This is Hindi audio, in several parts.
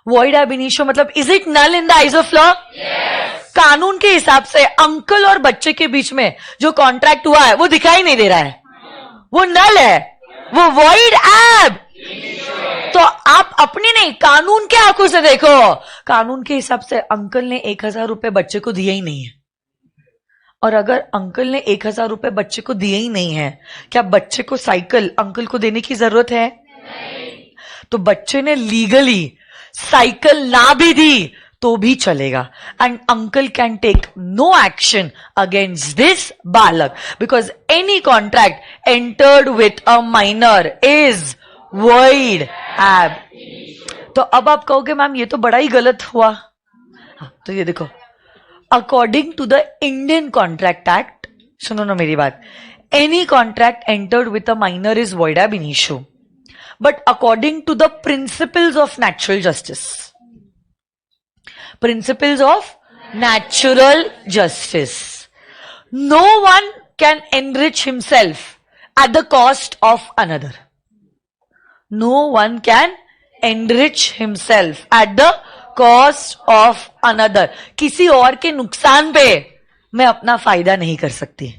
void ab initio मतलब is it null in the eyes of law? कानून के हिसाब से अंकल और बच्चे के बीच में जो कॉन्ट्रैक्ट हुआ है वो दिखाई नहीं दे रहा है, वो नल है, वो void ab। तो आप अपने नहीं, कानून के आंखों से देखो। कानून के हिसाब से अंकल ने 1000 रुपए बच्चे को दिए ही नहीं है, और अगर अंकल ने 1000 रुपए बच्चे को दिए ही नहीं है, क्या बच्चे को साइकिल अंकल को देने की जरूरत है? नहीं। तो बच्चे ने लीगली साइकिल ना भी दी तो भी चलेगा, and uncle can take no action against this बालक because any contract entered with a minor is void ab। तो अब आप कहोगे मैम ये तो बड़ा ही गलत हुआ। तो ये देखो, according to the Indian contract act, सुनो ना मेरी बात, any contract entered with a minor is void ab initio, but according to the principles of natural justice, principles of natural justice, no one can enrich himself at the cost of another. No one can enrich himself at the cost of another. किसी और के नुकसान पे मैं अपना फायदा नहीं कर सकती।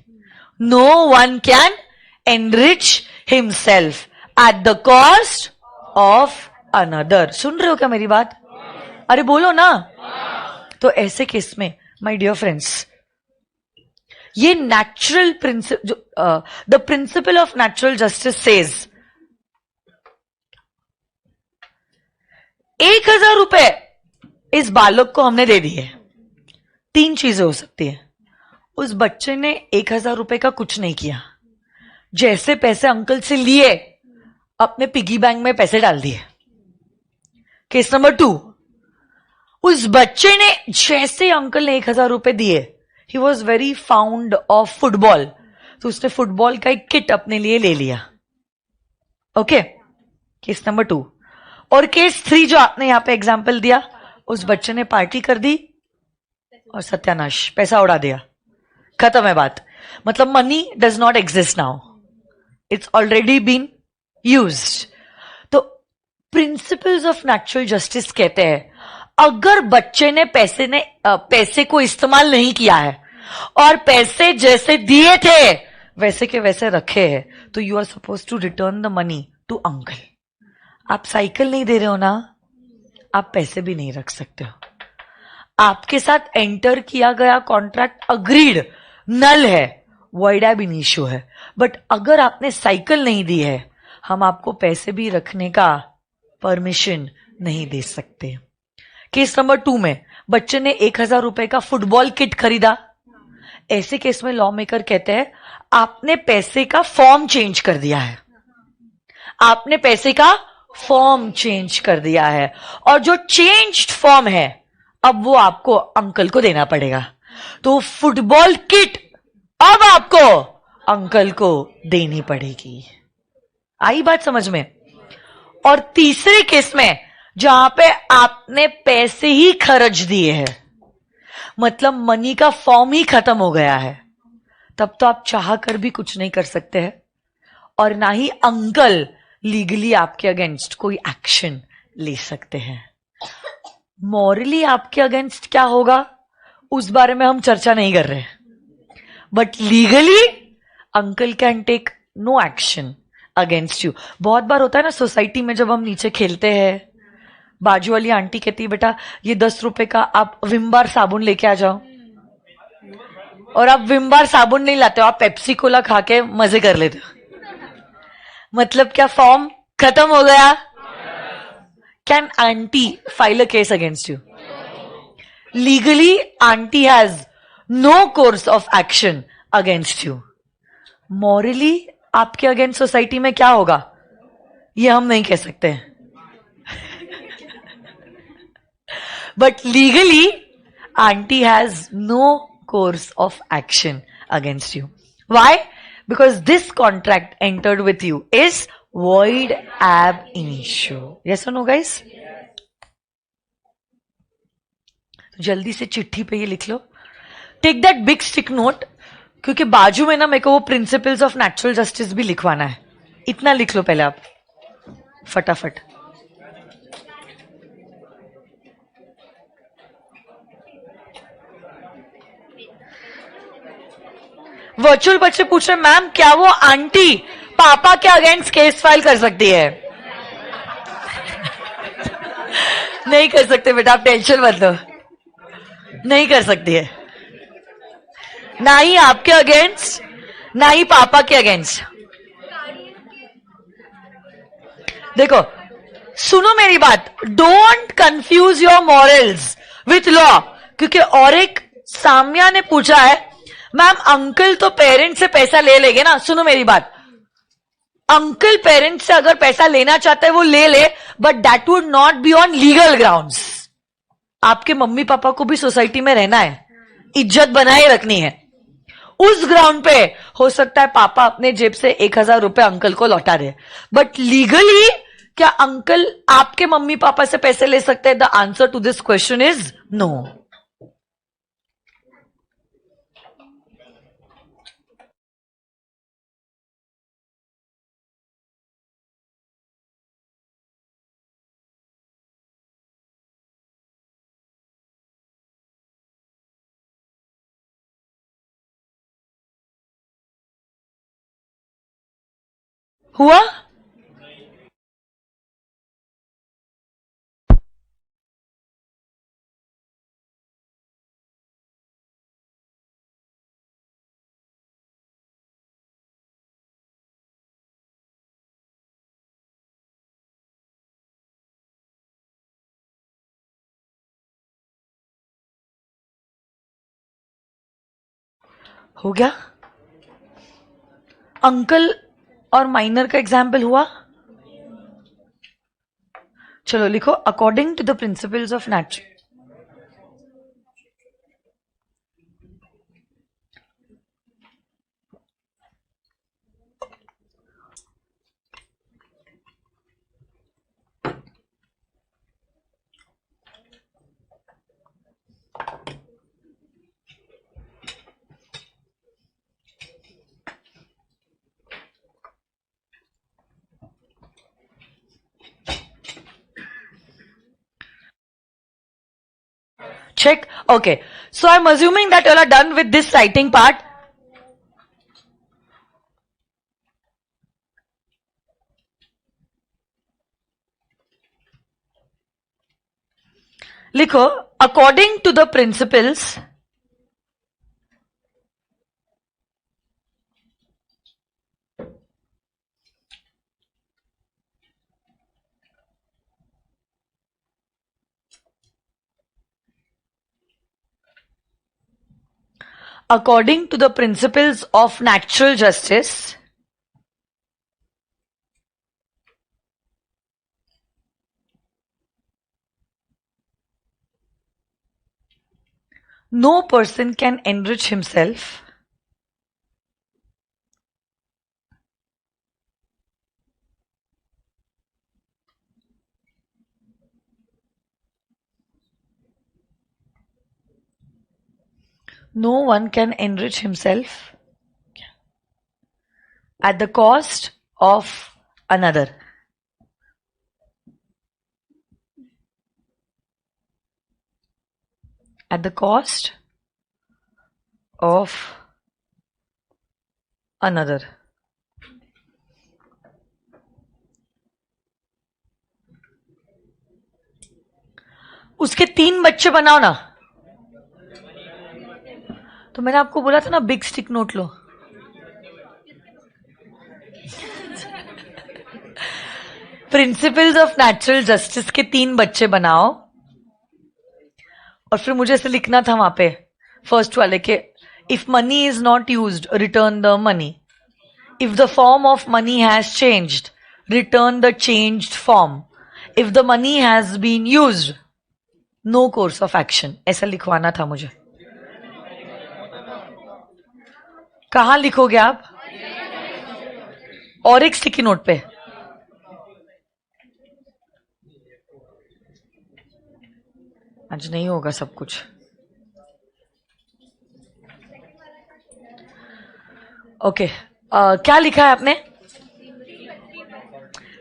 No one can enrich himself at the cost of another. सुन रहे हो क्या मेरी बात? अरे बोलो ना। तो ऐसे केस में माय डियर फ्रेंड्स, ये natural principle, the principle of natural justice says 1000 रुपए इस बालक को हमने दे दिए। 3 चीजें हो सकती है। उस बच्चे ने 1000 रुपए का कुछ नहीं किया, जैसे पैसे अंकल से लिए अपने पिगी बैंक में पैसे डाल दिए। केस नंबर 2, उस बच्चे ने जैसे अंकल ने 1000 रुपए दिए, he was very found of football, तो उसने फुटबॉल का एक किट अपने लिए ले लिया। Okay, case number 2। और केस 3 जो आपने यहां पे एग्जाम्पल दिया, उस बच्चे ने पार्टी कर दी और सत्यानाश, पैसा उड़ा दिया, खत्म है बात। मतलब money does not exist now, it's already been used. तो प्रिंसिपल्स ऑफ नेचुरल जस्टिस कहते हैं अगर बच्चे ने पैसे को इस्तेमाल नहीं किया है और पैसे जैसे दिए थे वैसे के वैसे रखे हैं, तो you are suppose to return the money to uncle. आप साइकिल नहीं दे रहे हो ना, आप पैसे भी नहीं रख सकते हो। आपके साथ एंटर किया गया कॉन्ट्रैक्ट अग्रीड नल है, void ab initio है। बट अगर आपने साइकिल नहीं दी है, हम आपको पैसे भी रखने का परमिशन नहीं दे सकते। केस नंबर 2 में बच्चे ने 1000 रुपए का फुटबॉल किट खरीदा। ऐसे केस में लॉ मेकर कहते हैं आपने पैसे का फॉर्म चेंज कर दिया है, आपने पैसे का फॉर्म चेंज कर दिया है, और जो चेंज्ड फॉर्म है अब वो आपको अंकल को देना पड़ेगा। तो फुटबॉल किट अब आपको अंकल को देनी पड़ेगी। आई बात समझ में? और तीसरे केस में जहां पे आपने पैसे ही खर्च दिए हैं, मतलब मनी का फॉर्म ही खत्म हो गया है, तब तो आप चाह कर भी कुछ नहीं कर सकते हैं, और ना ही अंकल लीगली आपके अगेंस्ट कोई एक्शन ले सकते हैं। मॉरली आपके अगेंस्ट क्या होगा उस बारे में हम चर्चा नहीं कर रहे, but legally uncle can take no action against you. बहुत बार होता है ना सोसाइटी में, जब हम नीचे खेलते हैं, बाजू वाली आंटी कहती है बेटा ये 10 रुपए का आप विम बार साबुन लेके आ जाओ, और आप विम बार साबुन नहीं लाते हो, आप पेप्सी कोला खा के मजे कर लेते हो। मतलब क्या फॉर्म खत्म हो गया? Can aunty file a case against you? Legally aunty has no course of action against you. Morally आपके अगेंस्ट सोसाइटी में क्या होगा ये हम नहीं कह सकते, but legally aunty has no course of action against you. Why? Because this contract entered with you is void ab initio. Yes or no guys? जल्दी से चिट्ठी पे ये लिख लो, take that big stick note, क्योंकि बाजू में ना मेरे को वो प्रिंसिपल्स ऑफ नेचुरल जस्टिस भी लिखवाना है। इतना लिख लो पहले आप फटाफट। वर्चुअल बच्चे पूछ रहे मैम क्या वो आंटी पापा के अगेंस्ट केस फाइल कर सकती है? नहीं कर सकते बेटा, आप टेंशन मत लो, नहीं कर सकती है, ना ही आपके अगेंस्ट ना ही पापा के अगेंस्ट। देखो सुनो मेरी बात, don't confuse your morals with law. क्योंकि और एक साम्या ने पूछा है मैम अंकल तो पेरेंट्स से पैसा ले लेंगे ना। सुनो मेरी बात, अंकल पेरेंट्स से अगर पैसा लेना चाहता है वो ले ले, but that would not be on legal grounds. आपके मम्मी पापा को भी सोसाइटी में रहना है, इज्जत बनाए रखनी है। उस ग्राउंड पे हो सकता है पापा अपने जेब से 1000 रुपए अंकल को लौटा दे, बट लीगली क्या अंकल आपके मम्मी पापा से पैसे ले सकते हैं? The answer to this question is no. हुआ? हो गया? अंकल और माइनर का एग्जाम्पल हुआ? चलो लिखो, according to the principles of nature. Check. Okay. So I'm assuming that you all are done with this writing part. लिखो, according to the principles according to the principles of natural justice, no person can enrich himself no one can enrich himself at the cost of another. At the cost of another. उसके 3 बच्चे बनाओ ना। तो मैंने आपको बोला था ना big stick note low. Principles of natural justice के 3 बच्चे बनाओ और फिर मुझे ऐसे लिखना था वहां पे फर्स्ट वाले के, if money is not used return the money, if the form of money has changed return the changed form, if the money has been used no course of action. ऐसा लिखवाना था मुझे। कहां लिखोगे आप? और एक स्टिकी नोट पे। आज नहीं होगा सब कुछ। ओके, क्या लिखा है आपने?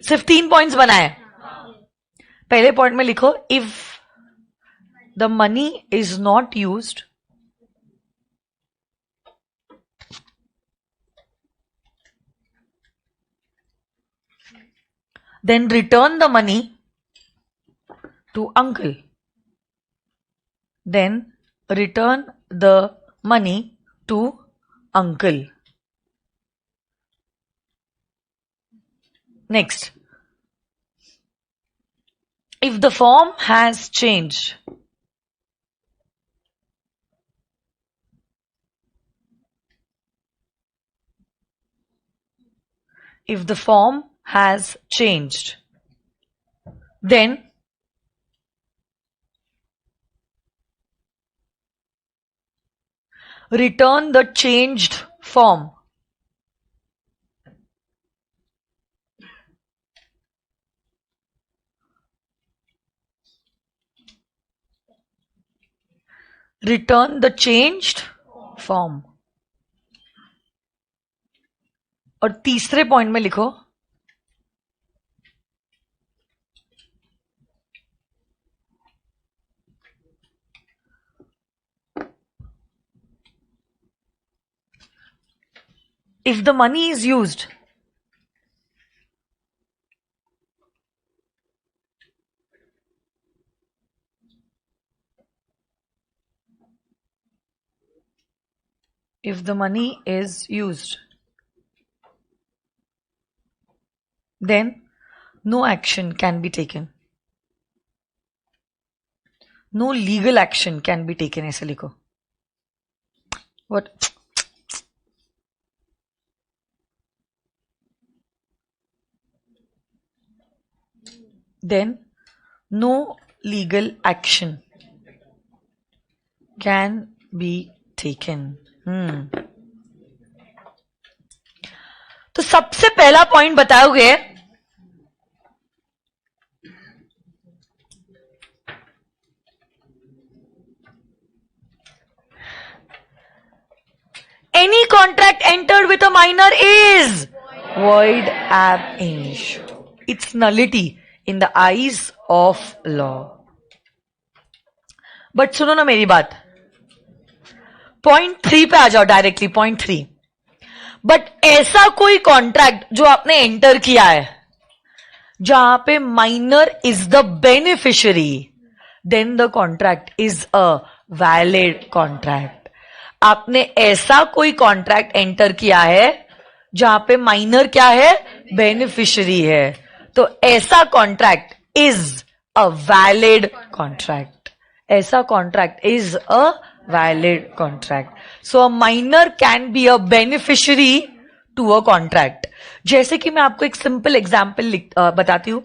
सिर्फ 3 पॉइंट्स बनाए। पहले पॉइंट में लिखो, if the money is not used then return the money to uncle. Then return the money to uncle. Next, if the form has changed, if the form has changed, then return the changed form. Return the changed form. और तीसरे पॉइंट में लिखो if the money is used, if the money is used, then no action can be taken. No legal action can be taken. ऐसे लिखो. What? Then no legal action can be taken. तो सबसे पहला पॉइंट बताओगे any contract entered with a minor is void ab initio. It's nullity in the eyes of law. But सुनो ना मेरी बात, पॉइंट 3 पे आ जाओ डायरेक्टली. पॉइंट 3, बट ऐसा कोई कॉन्ट्रैक्ट जो आपने एंटर किया है जहां पे minor is the beneficiary, then the contract is a valid contract. आपने ऐसा कोई कॉन्ट्रैक्ट एंटर किया है जहां पे माइनर क्या है, बेनिफिशियरी है, तो ऐसा contract is a valid contract. ऐसा contract is a valid contract. So a minor can be a beneficiary to a contract. जैसे कि मैं आपको एक सिंपल एग्जाम्पल बताती हूं.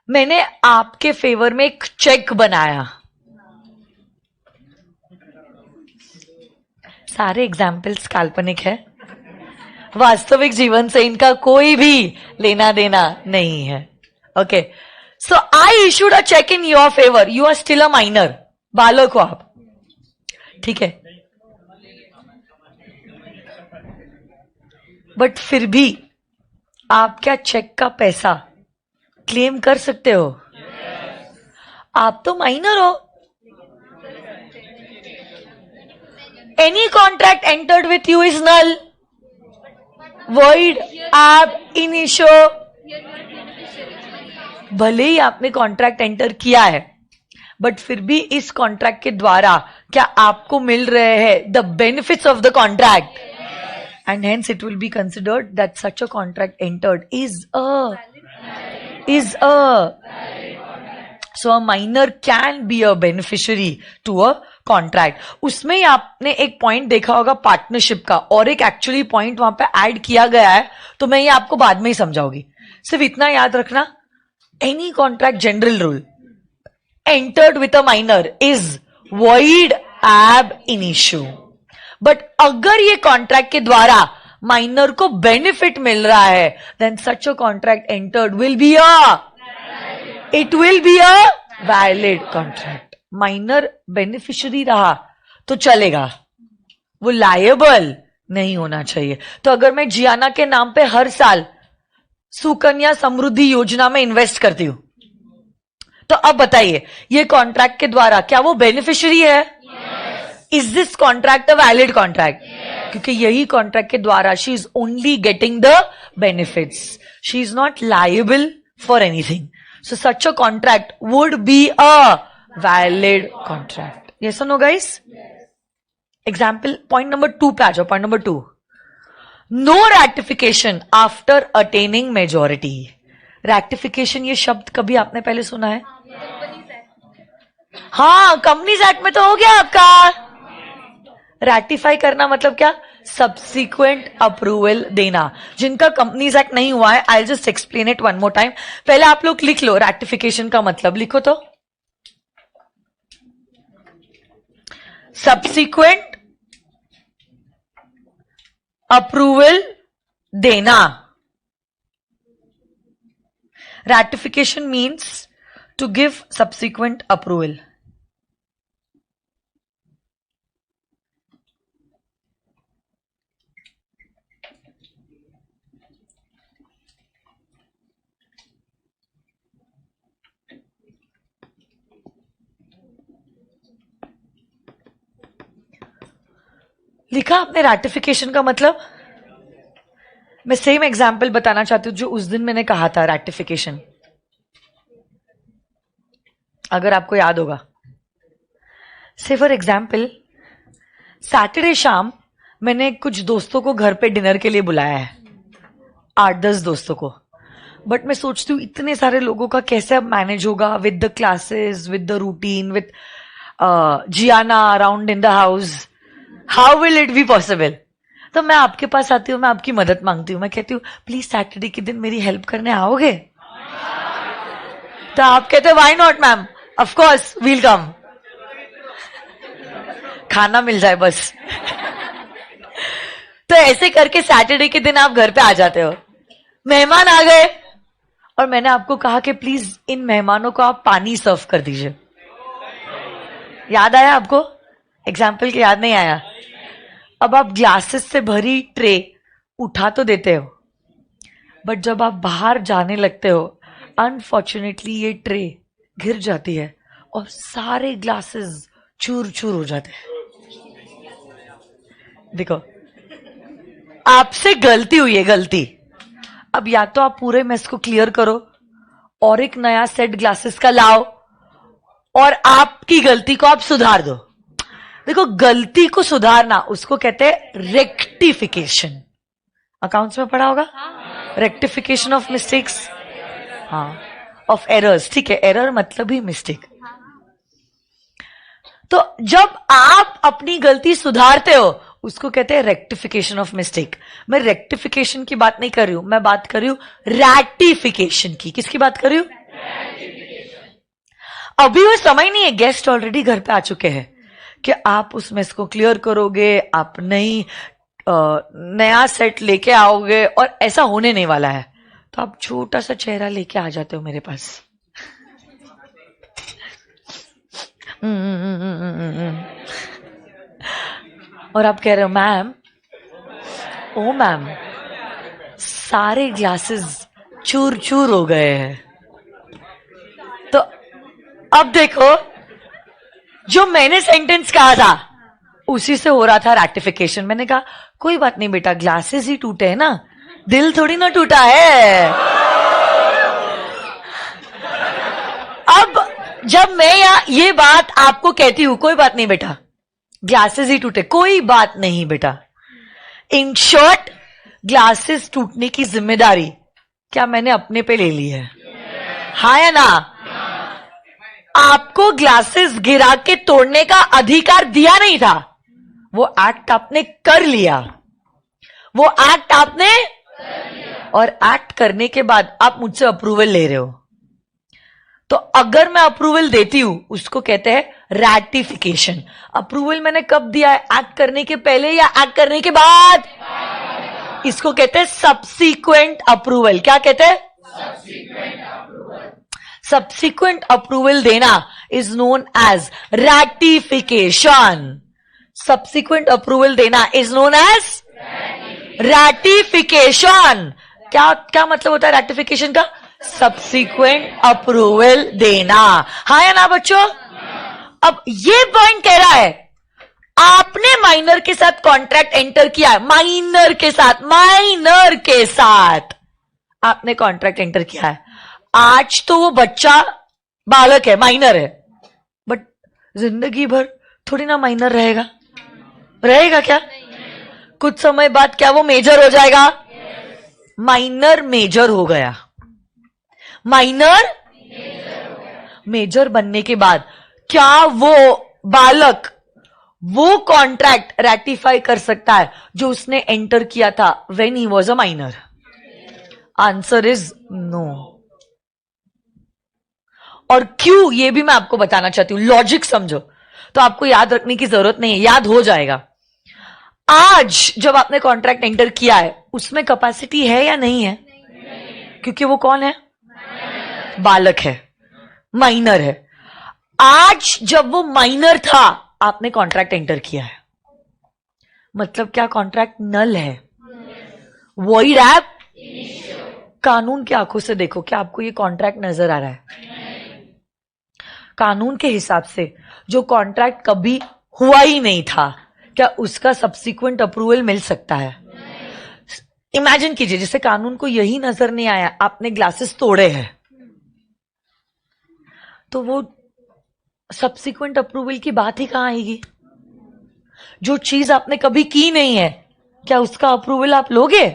मैंने आपके फेवर में एक चेक बनाया. सारे एग्जाम्पल्स काल्पनिक है, वास्तविक जीवन से इनका कोई भी लेना देना नहीं है. Okay, so I issued a cheque in your favour. You are still a minor, बालक हो आप, ठीक है, बट फिर भी आप क्या चेक का पैसा क्लेम कर सकते हो? आप तो माइनर हो. Any contract entered with you is null, void ab initio. भले ही आपने कॉन्ट्रैक्ट एंटर किया है, बट फिर भी इस कॉन्ट्रैक्ट के द्वारा क्या आपको मिल रहे हैं the benefits of the contract, and hence it will be considered that such a contract entered is a so a minor can be a beneficiary to a contract. उसमें ही आपने एक पॉइंट देखा होगा पार्टनरशिप का, और एक एक्चुअली पॉइंट वहां पे ऐड किया गया है, तो मैं ये आपको बाद में ही समझाऊंगी. सिर्फ इतना याद रखना, any contract general rule entered with a minor is void ab initio. But अगर ये कॉन्ट्रैक्ट के द्वारा माइनर को बेनिफिट मिल रहा है, then such a contract entered will be a valid contract. Minor beneficiary रहा तो चलेगा, वो लायबल नहीं होना चाहिए. तो अगर मैं जियाना के नाम पे हर साल सुकन्या समृद्धि योजना में इन्वेस्ट करती हूं, तो अब बताइए ये कॉन्ट्रैक्ट के द्वारा क्या वो बेनिफिशियरी है? Is this contract a valid contract? क्योंकि यही कॉन्ट्रैक्ट के द्वारा she is only getting the benefits, she is not liable for anything. So such a contract would be a valid contract. Yes or no, guys? Yes. Example, point number 2 पे आ जाओ. Point number 2. No ratification after attaining majority. Ratification ये शब्द कभी आपने पहले सुना है? हाँ, कंपनीज एक्ट में तो हो गया आपका. रैटिफाई करना मतलब क्या? सब्सिक्वेंट अप्रूवल देना. जिनका कंपनीज एक्ट नहीं हुआ है, I just explain it one more time. पहले आप लोग लिख लो रैटिफिकेशन का मतलब. लिखो तो. सब्सिक्वेंट अप्रूवल देना. Ratification means to give subsequent approval. लिखा आपने रैटिफिकेशन का मतलब? मैं सेम एग्जाम्पल बताना चाहती हूं जो उस दिन मैंने कहा था. रैटिफिकेशन अगर आपको याद होगा. से फॉर एग्जाम्पल, सैटरडे शाम मैंने कुछ दोस्तों को घर पे डिनर के लिए बुलाया है. 8-10 दोस्तों को. बट मैं सोचती हूँ इतने सारे लोगों का कैसे अब मैनेज होगा with the classes, with the routine, with Jiana around in the house. How will it be possible? तो मैं आपके पास आती हूँ, मैं आपकी मदद मांगती हूँ. मैं कहती हूँ प्लीज सैटरडे के दिन मेरी हेल्प करने आओगे? तो आप कहते why not ma'am, of course we'll come. खाना मिल जाए बस. तो ऐसे करके सैटरडे के दिन आप घर पे आ जाते हो. मेहमान आ गए और मैंने आपको कहा कि प्लीज इन मेहमानों को आप पानी सर्व कर दीजिए. याद आया आपको? एग्जाम्पल के याद नहीं आया? अब आप ग्लासेस से भरी ट्रे उठा तो देते हो, बट जब आप बाहर जाने लगते हो अनफॉर्चुनेटली ये ट्रे गिर जाती है और सारे ग्लासेस चूर चूर हो जाते हैं. देखो, आपसे गलती हुई है, गलती. अब या तो आप पूरे मेस को क्लियर करो और एक नया सेट ग्लासेस का लाओ और आपकी गलती को आप सुधार दो. देखो, गलती को सुधारना उसको कहते हैं रेक्टिफिकेशन. अकाउंट्स में पढ़ा होगा, रेक्टिफिकेशन ऑफ मिस्टेक्स. हाँ, ऑफ एरर्स. ठीक है, एरर मतलब ही मिस्टेक. तो जब आप अपनी गलती सुधारते हो उसको कहते हैं रेक्टिफिकेशन ऑफ मिस्टेक. मैं रेक्टिफिकेशन की बात नहीं कर रही हूं, मैं बात कर रही हूं रैटिफिकेशन की. किसकी बात कर रही हूं? अभी वो समय नहीं है, गेस्ट ऑलरेडी घर पे आ चुके हैं, कि आप उस मेस को क्लियर करोगे, आप नया सेट लेके आओगे, और ऐसा होने नहीं वाला है. तो आप छोटा सा चेहरा लेके आ जाते हो मेरे पास. और आप कह रहे हो मैम, ओ मैम, सारे ग्लासेस चूर चूर हो गए हैं. तो अब देखो, जो मैंने सेंटेंस कहा था उसी से हो रहा था रैटिफिकेशन. मैंने कहा कोई बात नहीं बेटा, ग्लासेस ही टूटे हैं ना, दिल थोड़ी ना टूटा है. अब जब मैं ये बात आपको कहती हूं, कोई बात नहीं बेटा, ग्लासेस ही टूटे, कोई बात नहीं बेटा, इन शॉर्ट ग्लासेस टूटने की जिम्मेदारी क्या मैंने अपने पे ले ली है? हाँ या ना? आपको ग्लासेस गिरा के तोड़ने का अधिकार दिया नहीं था, वो एक्ट आपने कर लिया. वो एक्ट आपने और एक्ट करने के बाद आप मुझसे अप्रूवल ले रहे हो. तो अगर मैं अप्रूवल देती हूं उसको कहते हैं रैटिफिकेशन. अप्रूवल मैंने कब दिया है? एक्ट करने के पहले या एक्ट करने के बाद? इसको कहते हैं सब्सिक्वेंट अप्रूवल. क्या कहते हैं? सब्सिक्वेंट अप्रूवल देना is known as ratification. Subsequent approval देना इज नोन एज रैटिफिकेशन. क्या मतलब होता है रैटिफिकेशन का? सब्सिक्वेंट अप्रूवल देना. हाँ या ना बच्चों? अब ये पॉइंट कह रहा है आपने माइनर के साथ कॉन्ट्रैक्ट एंटर किया है. माइनर के साथ आपने कॉन्ट्रैक्ट एंटर किया है. आज तो वो बच्चा बालक है, माइनर है, बट जिंदगी भर थोड़ी ना माइनर रहेगा। रहेगा क्या? कुछ समय बाद क्या वो मेजर हो जाएगा? माइनर मेजर हो गया। माइनर मेजर बनने के बाद क्या वो बालक वो कॉन्ट्रैक्ट रेटिफाई कर सकता है जो उसने एंटर किया था when he was a minor? Answer is no. और क्यों, ये भी मैं आपको बताना चाहती हूं। लॉजिक समझो, तो आपको याद रखने की जरूरत नहीं है, याद हो जाएगा। आज जब आपने कॉन्ट्रैक्ट एंटर किया है, उसमें कैपेसिटी है या नहीं है? क्योंकि वो कौन है? बालक है, माइनर है। आज जब वो माइनर था, आपने कॉन्ट्रैक्ट एंटर किया है, मतलब क्या कॉन्ट्रैक्ट नल है? Void app. कानून की आंखों से देखो, क्या आपको ये कॉन्ट्रैक्ट नजर आ रहा है? कानून के हिसाब से जो कॉन्ट्रैक्ट कभी हुआ ही नहीं था, क्या उसका सब्सिक्वेंट अप्रूवल मिल सकता है? इमेजिन कीजिए, जैसे कानून को यही नजर नहीं आया, आपने ग्लासेस तोड़े हैं, तो वो सब्सिक्वेंट अप्रूवल की बात ही कहां आएगी? जो चीज आपने कभी की नहीं है, क्या उसका अप्रूवल आप लोगे?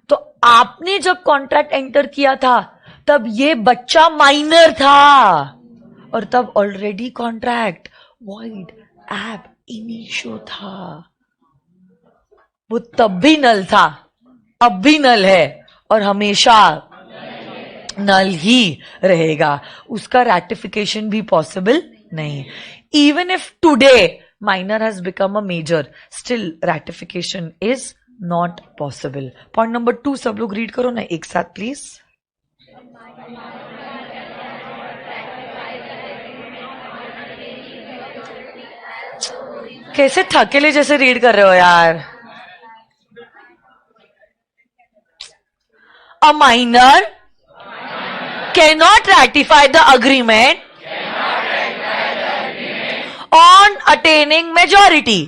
तो आपने जब कॉन्ट्रैक्ट एंटर किया था, तब ये बच्चा माइनर था, और तब already contract void app initio था। वो तब भी नल था, अब भी नल है, और हमेशा नल ही रहेगा। उसका रैटिफिकेशन भी पॉसिबल नहीं। Even if today minor has become a major, still ratification is not possible. Point number 2 सब लोग रीड करो ना एक साथ प्लीज। कैसे थकेले जैसे रीड कर रहे हो यार। A minor cannot ratify the agreement on attaining majority,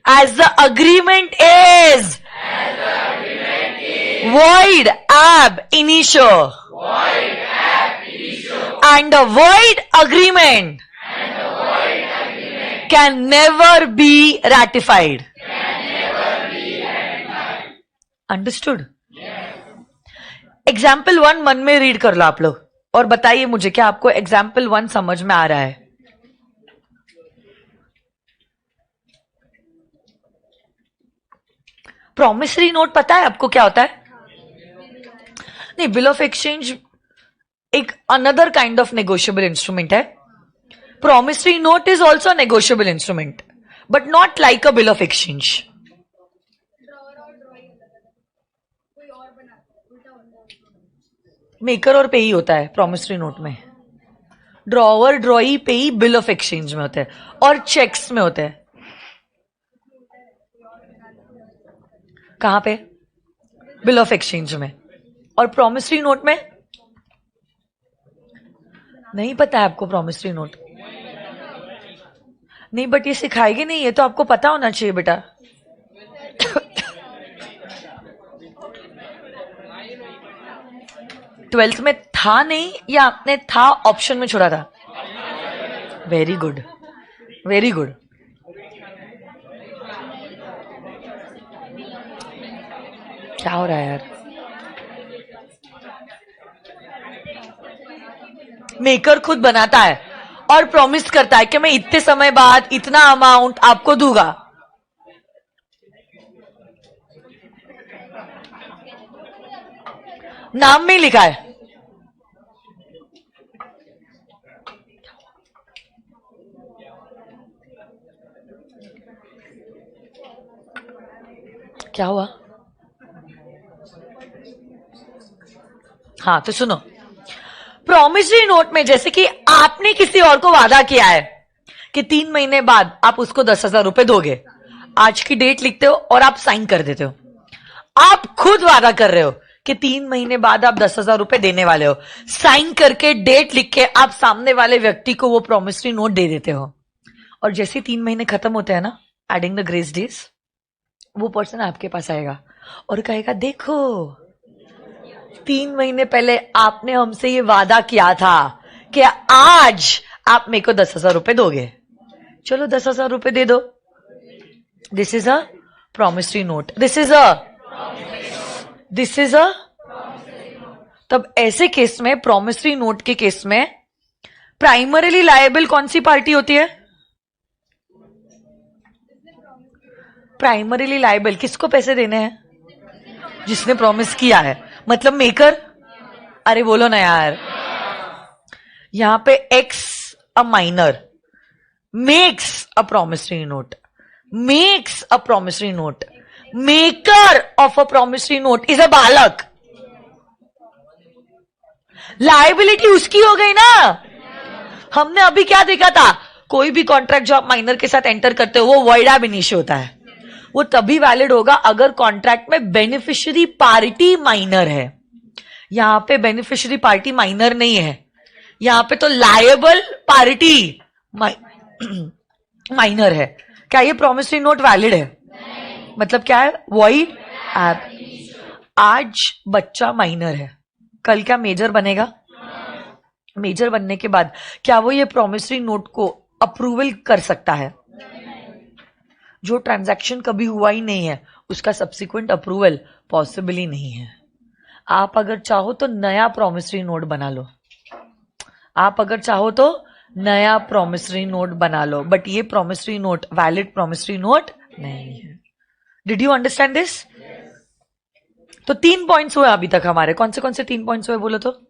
as the agreement is void ab initio, and the void agreement can never be ratified. Understood? Example 1 मन में रीड कर लो आप लोग, और बताइए मुझे, क्या आपको एग्जाम्पल 1 समझ में आ रहा है? प्रॉमिसरी नोट पता है आपको क्या होता है? नहीं, बिल ऑफ एक्सचेंज एक another kind of negotiable instrument है। Promissory note is also negotiable instrument, but not like a bill of exchange. Maker और पेई होता है प्रॉमिसरी नोट में, drawer drawee payee bill of exchange में होते हैं, और चेक्स में होते हैं। कहां पे? बिल ऑफ एक्सचेंज में। और प्रॉमिसरी नोट में नहीं पता है आपको? प्रॉमिसरी नोट नहीं, बट ये सिखाएगी नहीं, ये तो आपको पता होना चाहिए बेटा। ट्वेल्थ में था नहीं, या आपने था ऑप्शन में छोड़ा था? Very good, very good. क्या हो रहा है यार? मेकर खुद बनाता है और प्रॉमिस करता है कि मैं इतने समय बाद इतना अमाउंट आपको दूंगा। नाम में लिखा है। क्या हुआ? हाँ तो सुनो, प्रॉमिसरी नोट में जैसे कि आपने किसी और को वादा किया है कि 3 महीने बाद आप उसको 10,000 रुपए दोगे। आज की डेट लिखते हो और आप साइन कर देते हो। आप खुद वादा कर रहे हो कि 3 महीने बाद आप 10,000 रुपए देने वाले हो। साइन करके डेट लिख के आप सामने वाले व्यक्ति को वो प्रॉमिसरी नोट दे देते हो। और जैसे 3 महीने खत्म होते हैं ना, एडिंग द ग्रेस डेज, वो पर्सन आपके पास आएगा और कहेगा देखो 3 महीने पहले आपने हमसे ये वादा किया था कि आज आप मेरे को 10,000 रुपए दोगे. चलो 10,000 रुपए दे दो. This is a promissory note. This is a तब ऐसे केस में, प्रॉमिसरी नोट के केस में, प्राइमरीली लायबल कौन सी पार्टी होती है? प्राइमरीली लायबल किसको पैसे देने हैं? जिसने प्रॉमिस किया है, मतलब मेकर. अरे बोलो ना यार. यहां पे x a minor makes a promissory note, makes a promissory note. Maker of a promissory note is a बालक. लायबिलिटी उसकी हो गई ना. हमने अभी क्या देखा था? कोई भी कॉन्ट्रैक्ट जो आप माइनर के साथ एंटर करते हो वो वॉइड एब इनिशियो होता है. वो तभी वैलिड होगा अगर कॉन्ट्रैक्ट में बेनिफिशियरी पार्टी माइनर है. यहां पे बेनिफिशियरी पार्टी माइनर नहीं है, यहां पे तो लायबल पार्टी माइनर है. क्या ये प्रॉमिसरी नोट वैलिड है? मतलब क्या है? वॉइड एब. आज बच्चा माइनर है, कल क्या मेजर बनेगा? मेजर बनने के बाद क्या वो ये प्रॉमिसरी नोट को अप्रूवल कर सकता है? जो ट्रांजैक्शन कभी हुआ ही नहीं है उसका सब्सिक्वेंट अप्रूवल पॉसिबल ही नहीं है. आप अगर चाहो तो नया प्रॉमिसरी नोट बना लो. आप अगर चाहो तो नया प्रॉमिसरी नोट बना लो, बट ये promissory note valid promissory note नहीं है. Did you understand this? तो 3 पॉइंट्स हुए अभी तक हमारे. कौन से 3 पॉइंट्स हुए बोलो तो?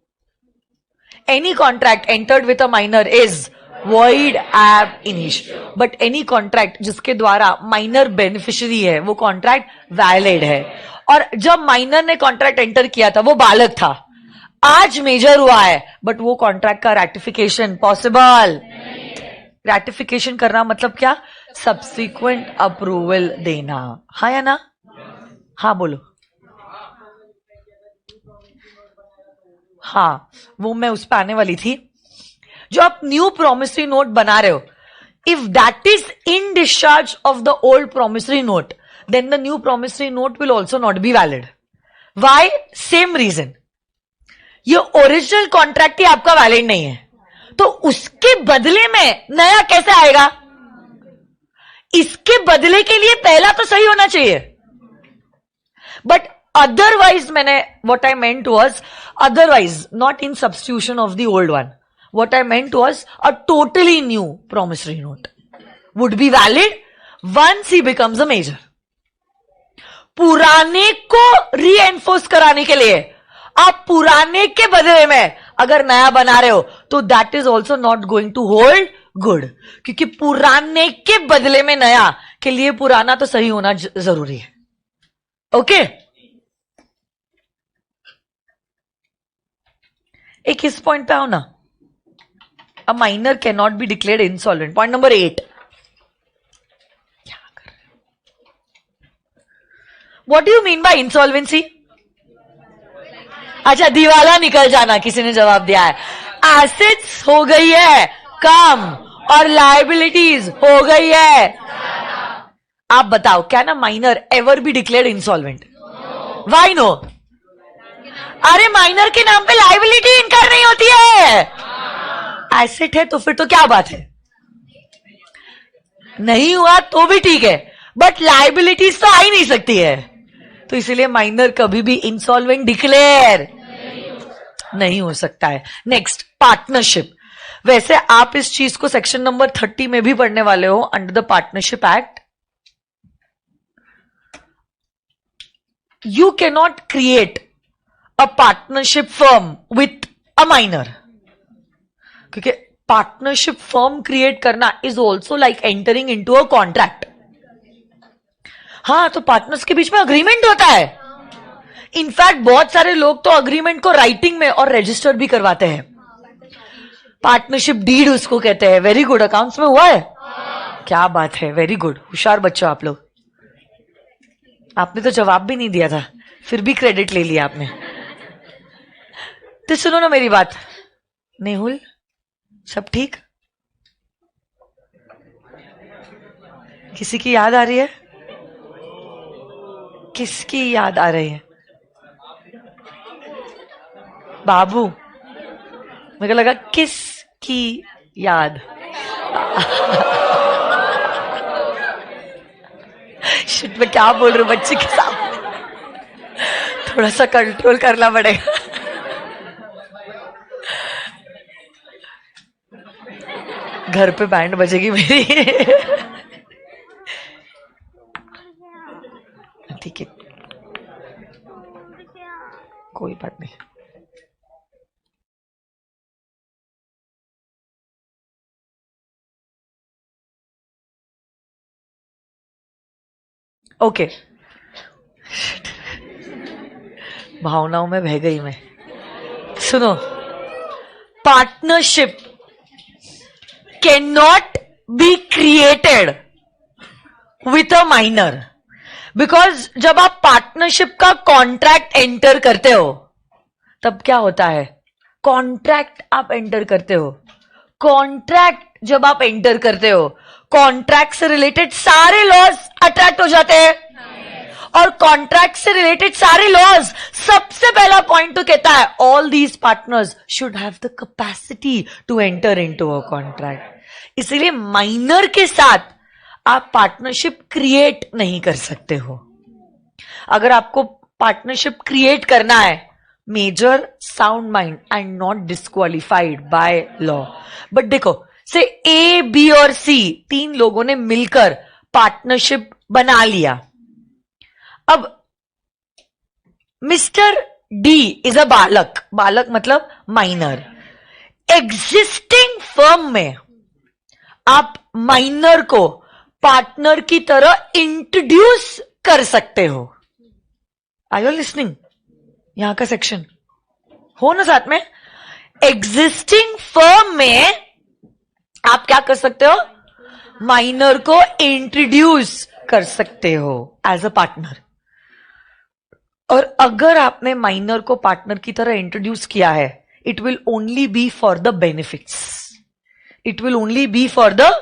Any contract entered with a minor is void ab initio, but any contract जिसके द्वारा माइनर बेनिफिशियरी है वो कॉन्ट्रैक्ट वैलिड है. और जब माइनर ने कॉन्ट्रैक्ट एंटर किया था वो बालक था, आज मेजर हुआ है, बट वो कॉन्ट्रैक्ट का रैटिफिकेशन पॉसिबल. रैटिफिकेशन करना मतलब क्या? सब्सिक्वेंट अप्रूवल देना. हाँ या ना? हाँ बोलो. हाँ, वो मैं उस पर आने वाली थी. जो आप न्यू प्रॉमिसरी नोट बना रहे हो, if that is in discharge of the old promissory note, then the new promissory note will also not be valid. Why? Same reason. ये ओरिजिनल कॉन्ट्रैक्ट ही आपका वैलिड नहीं है, तो उसके बदले में नया कैसे आएगा? इसके बदले के लिए पहला तो सही होना चाहिए. बट otherwise मैंने what I meant was otherwise, not in substitution of the old one. What I meant was a totally new promissory note would be valid once he becomes a major. पुराने को reinforce कराने के लिए आप पुराने के बदले में अगर नया बना रहे हो तो that is also not going to hold good, क्योंकि पुराने के बदले में नया के लिए पुराना तो सही होना जरूरी है. ओके एक इस पॉइंट पे आओ ना. अ minor can not B declared insolvent. Point number 8. What do you mean by insolvency? अच्छा, दिवाला निकल जाना. किसी ने जवाब दिया है. एसेट्स हो गई है कम और लायबिलिटीज हो गई है. आप बताओ, क्या ना minor ever be declared insolvent? Why no? अरे माइनर के नाम पे लायबिलिटी इनकार नहीं होती है. एसेट है तो फिर तो क्या बात है, नहीं हुआ तो भी ठीक है, बट लायबिलिटीज तो आ ही नहीं सकती है. तो इसीलिए माइनर कभी भी इंसॉल्वेंट डिक्लेयर नहीं हो सकता है. Next, partnership. वैसे आप इस चीज को सेक्शन नंबर 30 में भी पढ़ने वाले हो, under the partnership act. You can not create a partnership firm with a minor, क्योंकि पार्टनरशिप फर्म क्रिएट करना is also like entering into a contract. हाँ, तो पार्टनर्स के बीच में अग्रीमेंट होता है. इनफैक्ट बहुत सारे लोग तो अग्रीमेंट को राइटिंग में और रजिस्टर भी करवाते हैं. पार्टनरशिप डीड उसको कहते हैं. Very good. अकाउंट्स में हुआ है? क्या बात है, वेरी गुड. होशियार बच्चों आप लोग. आपने तो जवाब भी नहीं दिया था, फिर भी क्रेडिट ले लिया आपने. तो सुनो ना मेरी बात. नेहुल, सब ठीक? किसी की याद आ रही है? किसकी याद आ रही है? बाबू, मेरे को लगा किस की याद। शिट, मैं क्या बोल रही हूँ बच्चे के सामने, थोड़ा सा कंट्रोल करना पड़ेगा। घर पे बैंड बजेगी मेरी। ठीक है, कोई बात नहीं। ओके, भावनाओं में बह गई मैं। सुनो, partnership can not be created with a minor, because जब आप पार्टनरशिप का कॉन्ट्रैक्ट एंटर करते हो तब क्या होता है? कॉन्ट्रैक्ट आप एंटर करते हो, कॉन्ट्रैक्ट जब आप एंटर करते हो, कॉन्ट्रैक्ट से रिलेटेड सारे लॉज अट्रैक्ट हो जाते हैं। और कॉन्ट्रैक्ट से रिलेटेड सारे लॉज, सबसे पहला पॉइंट तो कहता है all these partners should have the capacity to enter into a contract. इसीलिए माइनर के साथ आप पार्टनरशिप क्रिएट नहीं कर सकते हो। अगर आपको पार्टनरशिप क्रिएट करना है, major sound mind and not disqualified by law. But देखो, से ए, बी और सी तीन लोगों ने मिलकर पार्टनरशिप बना लिया। अब मिस्टर डी इज अ बालक, बालक मतलब माइनर। एग्जिस्टिंग फर्म में आप माइनर को पार्टनर की तरह इंट्रोड्यूस कर सकते हो। Are you listening? यहां का सेक्शन हो ना साथ में। एग्जिस्टिंग फर्म में आप क्या कर सकते हो? माइनर को इंट्रोड्यूस कर सकते हो एज अ पार्टनर। और अगर आपने माइनर को पार्टनर की तरह इंट्रोड्यूस किया है, it will only be for the benefits, it will only be for the,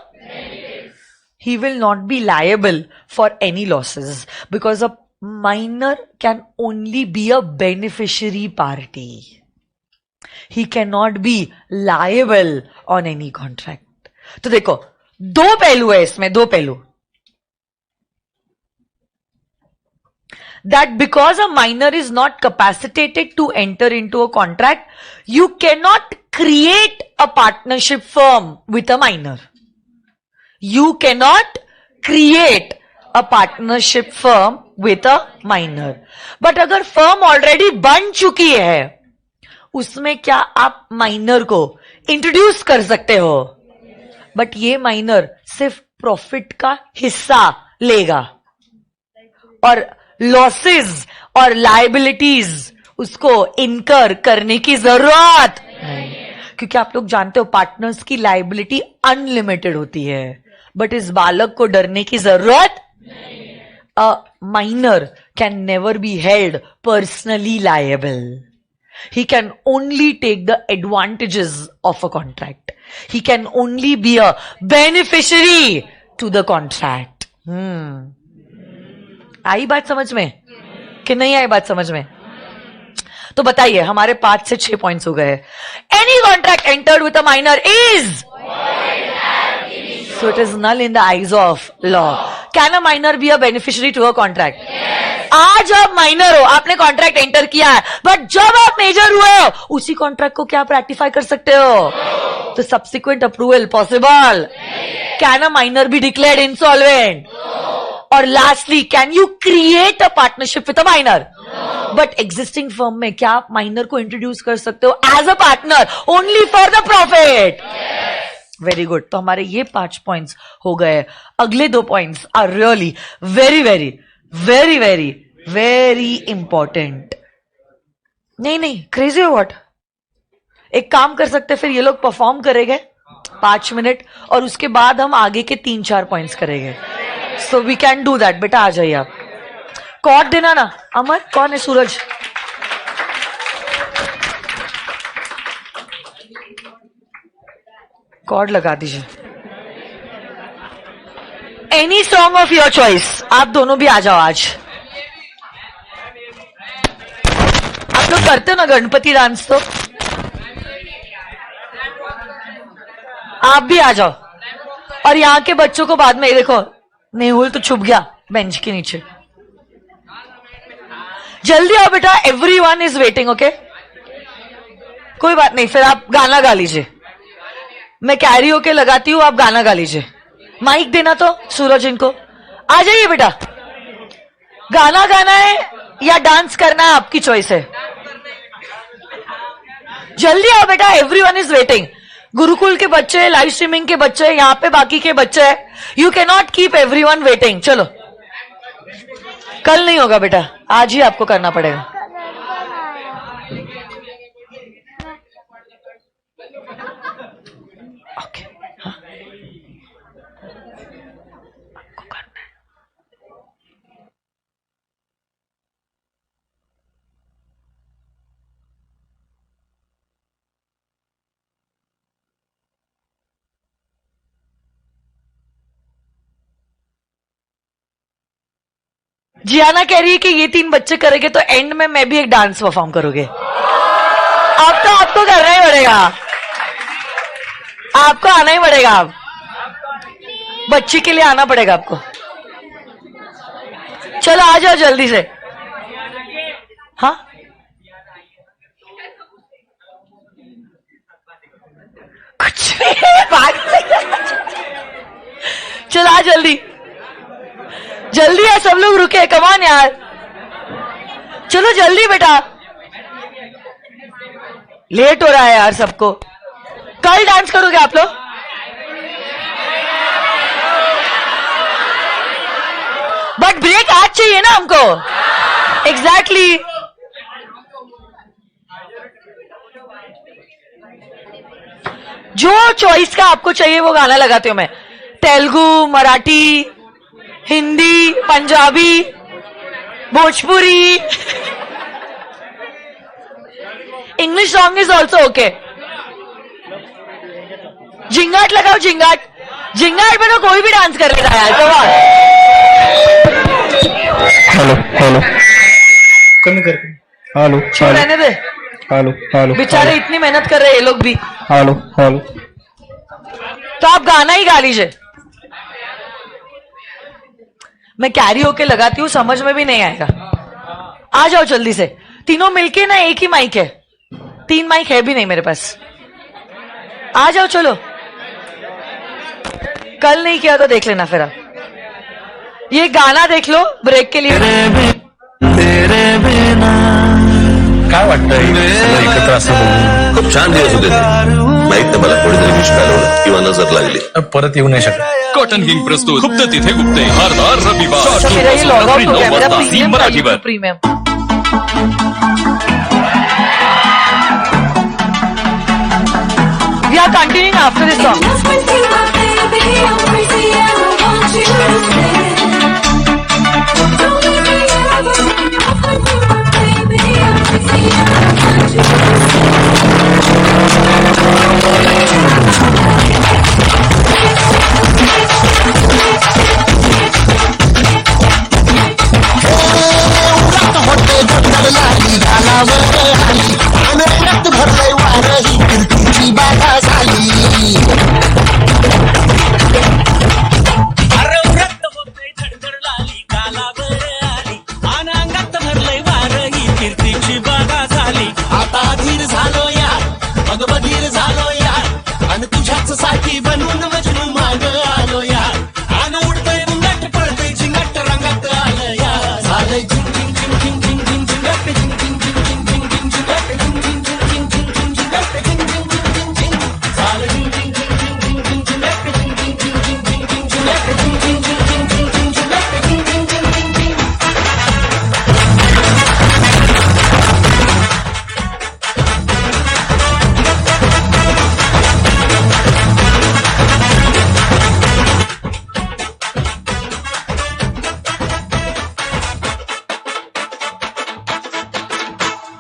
he will not be liable for any losses because a minor can only be a beneficiary party. He cannot be liable on any contract. तो देखो, दो पहलू है इसमें, दो पहलू। That because a minor is not capacitated to enter into a contract, you cannot create a partnership firm with a minor. You cannot create a partnership firm with a minor. But अगर firm already बन चुकी है, उसमें क्या आप माइनर को इंट्रोड्यूस कर सकते हो? बट ये माइनर सिर्फ प्रॉफिट का हिस्सा लेगा और लॉसेस और लायबिलिटीज उसको इनकर करने की जरूरत नहीं। क्योंकि आप लोग जानते हो पार्टनर्स की लायबिलिटी अनलिमिटेड होती है, बट इस बालक को डरने की जरूरत नहीं। अ minor can never be held personally liable. He can only take the advantages of a contract. He can only be a beneficiary to the contract. आई बात समझ में कि नहीं आई बात समझ में? तो बताइए, हमारे 5 से 6 पॉइंट्स हो गए। Any contract entered with a minor is so it is null in the eyes of law. Can a minor be a beneficiary to a contract? Yes. आज आप माइनर हो, आपने कॉन्ट्रैक्ट एंटर किया है, बट जब आप मेजर हुए हो, उसी कॉन्ट्रैक्ट को क्या आप रेक्टिफाई कर सकते हो? No. तो subsequent approval possible? Can a minor be declared insolvent? और lastly, can you create a partnership with a minor? But existing firm में क्या आप माइनर को इंट्रोड्यूस कर सकते हो as a partner only for the profit? Very good. तो हमारे ये 5 पॉइंट्स हो गए। अगले 2 points are really very very very very very important. नहीं क्रेजी हो व्हाट? एक काम कर सकते, फिर ये लोग परफॉर्म करेंगे 5 मिनट और उसके बाद हम आगे के 3-4 पॉइंट्स करेंगे। So we can do that. बेटा आ जाइए आप। कॉर्ड देना ना। अमर कौन है? सूरज। कॉर्ड लगा दीजिए। Any song of your choice. आप दोनों भी आ जाओ आज। आप लोग करते हो ना गणपति डांस, तो आप भी आ जाओ। और यहाँ के बच्चों को बाद में, देखो नेहुल तो छुप गया बेंच के नीचे। जल्दी आओ बेटा, एवरीवन इज वेटिंग। ओके, कोई बात नहीं, फिर आप गाना गा लीजिए। मैं कैरियोके लगाती हूँ, आप गाना गा लीजिए। माइक देना तो सूरज इनको। आ जाइए बेटा, गाना गाना है या डांस करना है, आपकी चॉइस है। जल्दी आओ बेटा, एवरीवन इज वेटिंग। गुरुकुल के बच्चे, लाइव स्ट्रीमिंग के बच्चे, यहाँ पे बाकी के बच्चे हैं। You can not keep everyone waiting. चलो, कल नहीं होगा बेटा, आज ही आपको करना पड़ेगा। ओके, हाँ, आपको करना है। जियाना कह रही है कि ये 3 बच्चे करेंगे तो एंड में मैं भी एक डांस परफॉर्म करोगे। अब तो आपको करना ही पड़ेगा, आपको आना ही पड़ेगा। आप बच्ची के लिए आना पड़ेगा आपको। चलो आ जाओ जल्दी से। हाँ, कुछ नहीं, भाग। चलो आ जल्दी, जल्दी है, सब लोग रुके, कमान यार, चलो जल्दी बेटा, लेट हो रहा है यार सबको। कल डांस करोगे आप लोग? बट ब्रेक आज चाहिए ना हमको। एग्जैक्टली जो चॉइस का आपको चाहिए वो गाना लगाती हूं मैं। Telugu, Marathi, Hindi, Punjabi, Bhojpuri, English song is also okay. Zingaat लगाओ, जिंगाट। जिंगाट पे तो कोई भी डांस कर लेगा यार। कमाल। हेलो हेलो कम कर, हेलो छोड़ रहने दे, हेलो हेलो बेचारे इतनी मेहनत कर रहे हैं ये लोग भी। Hello hello. तो आप गाना ही गा लीजिए। मैं कैरियोके लगाती हूँ, समझ में भी नहीं आएगा। आ जाओ जल्दी से, तीनों मिलके ना, एक ही माइक है, 3 माइक है भी नहीं मेरे पास। आ जाओ चलो, कल नहीं किया तो देख लेना फिर आप। ये गाना देख लो ब्रेक के लिए। काय वाटतं एकत्र असं बघून? खूप छान दिवस होते ते. माहित नाही मला कोणीतरी विष घालवलं किंवा नजर लागली. परत येऊ नाही शकत. कॉटन किंग प्रस्तुत गुप्त तिथे गुप्ते हर रविवार अच्छा, मेरा ये लॉग आउट हो गया, मेरा झी प्रीमियम मराठीवर. Premium. We are continuing after this song.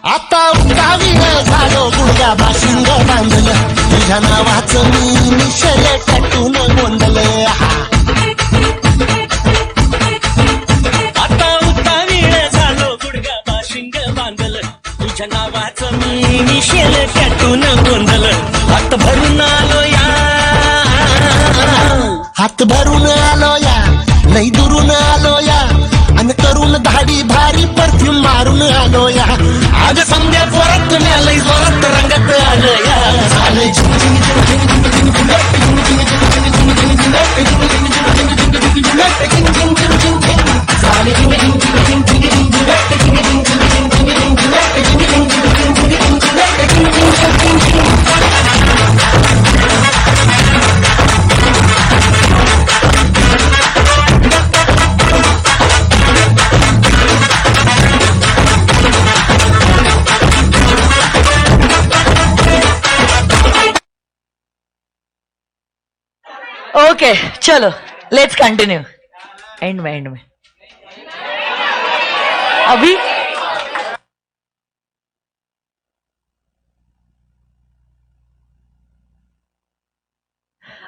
आता गावी झालो गुडघा बाशिंग बांधलं तुझ्या नावाचं मी निशल टॅटून गोंधलं आता उतावीळ झालो गुडघा बाशिंग बांधलं तुझ्या नावाचं मी मिशेल टॅटून गोंधळ हात भरून आलो या हात भरून आलो या लई दुरून आलो या आणि करून धाडी भारी परफ्यूम मारून आलो या आज समजा परत लई जोरात रंगात आलो या झाले ओके चलो लेट्स कंटिन्यू एंड में अभी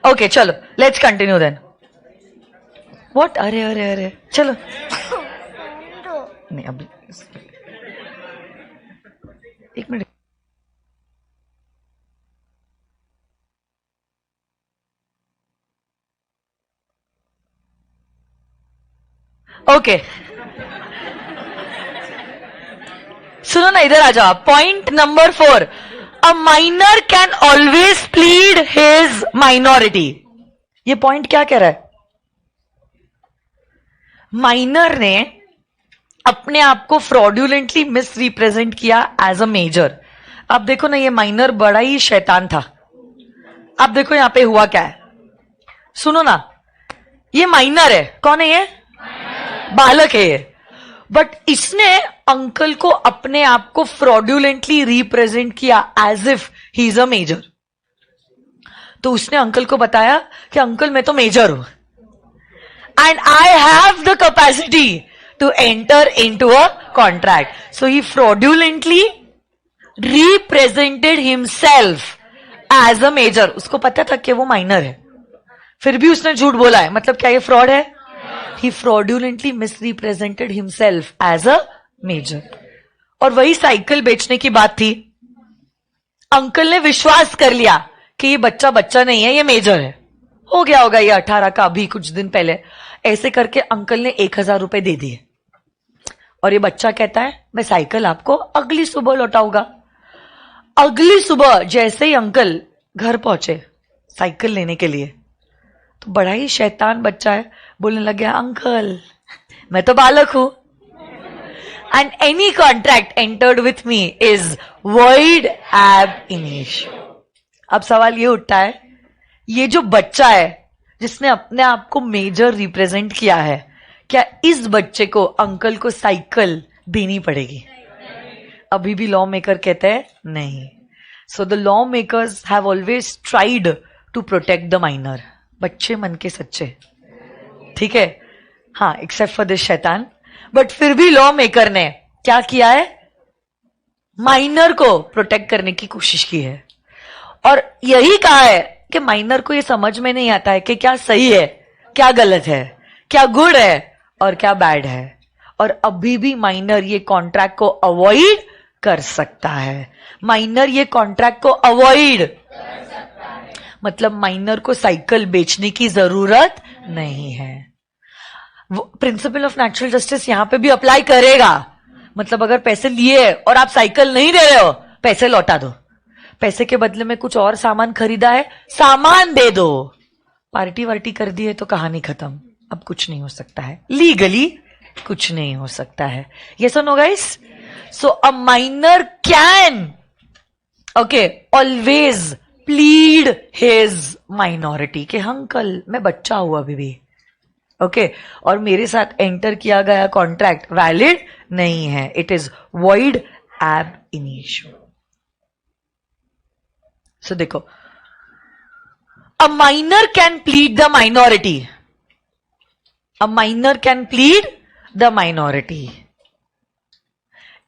ओके चलो लेट्स कंटिन्यू देन व्हाट अरे अरे अरे चलो नहीं अभी एक मिनट ओके सुनो ना इधर आ जाओ point number 4 a minor can always plead his minority ये पॉइंट क्या कह रहा है माइनर ने अपने आप को फ्रॉड्यूलेंटली मिस रिप्रेजेंट किया एज अ मेजर अब देखो ना ये माइनर बड़ा ही शैतान था अब देखो यहां पे हुआ क्या है सुनो ना ये माइनर है कौन है ये बालक है ये बट इसने अंकल को अपने आप को फ्रॉड्यूलेंटली रिप्रेजेंट किया as if he is a major तो उसने अंकल को बताया कि अंकल मैं तो मेजर हूं and I have the capacity to enter into a contract so he fraudulently represented himself as a major उसको पता था कि वो माइनर है फिर भी उसने झूठ बोला है मतलब क्या ये फ्रॉड है he fraudulently misrepresented himself as a major और वही साइकिल बेचने की बात थी अंकल ने विश्वास कर लिया कि ये बच्चा बच्चा नहीं है ये मेजर है हो गया होगा ये 18 का अभी कुछ दिन पहले ऐसे करके अंकल ने 1000 रुपए दे दिए और ये बच्चा कहता है मैं साइकिल आपको अगली सुबह लौटाऊंगा अगली सुबह जैसे ही अंकल घर पहुंचे साइकिल लेने के लिए तो बड़ा ही शैतान बच्चा है बोलने लग गया अंकल मैं तो बालक हूं and any contract entered with me is void ab initio अब सवाल ये उठता है ये जो बच्चा है जिसने अपने आप को मेजर रिप्रेजेंट किया है क्या इस बच्चे को अंकल को साइकिल देनी पड़ेगी अभी भी लॉ मेकर कहते हैं नहीं so the law makers have always tried to protect the minor बच्चे मन के सच्चे ठीक है हाँ एक्सेप्ट फॉर दिस शैतान बट फिर भी लॉ मेकर ने क्या किया है माइनर को प्रोटेक्ट करने की कोशिश की है और यही कहा है कि माइनर को ये समझ में नहीं आता है कि क्या सही है क्या गलत है क्या गुड है और क्या बैड है और अभी भी माइनर ये कॉन्ट्रैक्ट को अवॉइड कर सकता है माइनर ये कॉन्ट्रैक्ट को अवॉइड मतलब माइनर को साइकिल बेचने की जरूरत नहीं है प्रिंसिपल ऑफ नेचुरल जस्टिस यहां पे भी अप्लाई करेगा मतलब अगर पैसे लिए और आप साइकिल नहीं दे रहे हो पैसे लौटा दो पैसे के बदले में कुछ और सामान खरीदा है सामान दे दो पार्टी वार्टी कर दी है तो कहानी खत्म अब कुछ नहीं हो सकता है लीगली कुछ नहीं हो सकता है ये सुनो guys so a minor can okay always plead his minority के अंकल मैं बच्चा हूं अभी भी ओके और मेरे साथ एंटर किया गया कॉन्ट्रैक्ट वैलिड नहीं है it is void ab initio so देखो a minor can plead the minority a minor can plead the minority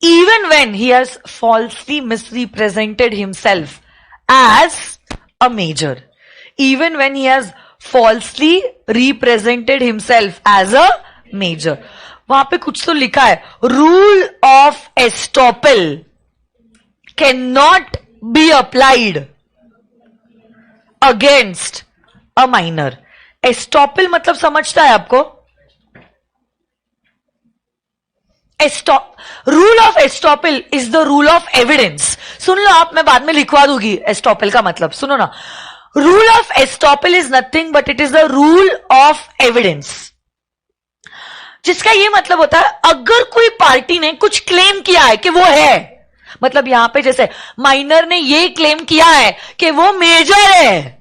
even when he has falsely misrepresented himself as a major, even when he has falsely represented himself as a major. वहां पे कुछ तो लिखा है rule of estoppel can not be applied against a minor. Estoppel मतलब समझता है आपको? Rule of estoppel is the rule of evidence. सुन लो आप, मैं बाद में लिखवा दूंगी एस्टॉपल का मतलब। सुनो ना, rule of estoppel is nothing but it is the rule of evidence, जिसका ये मतलब होता है अगर कोई पार्टी ने कुछ क्लेम किया है कि वो है, मतलब यहां पे जैसे माइनर ने ये क्लेम किया है कि वो मेजर है।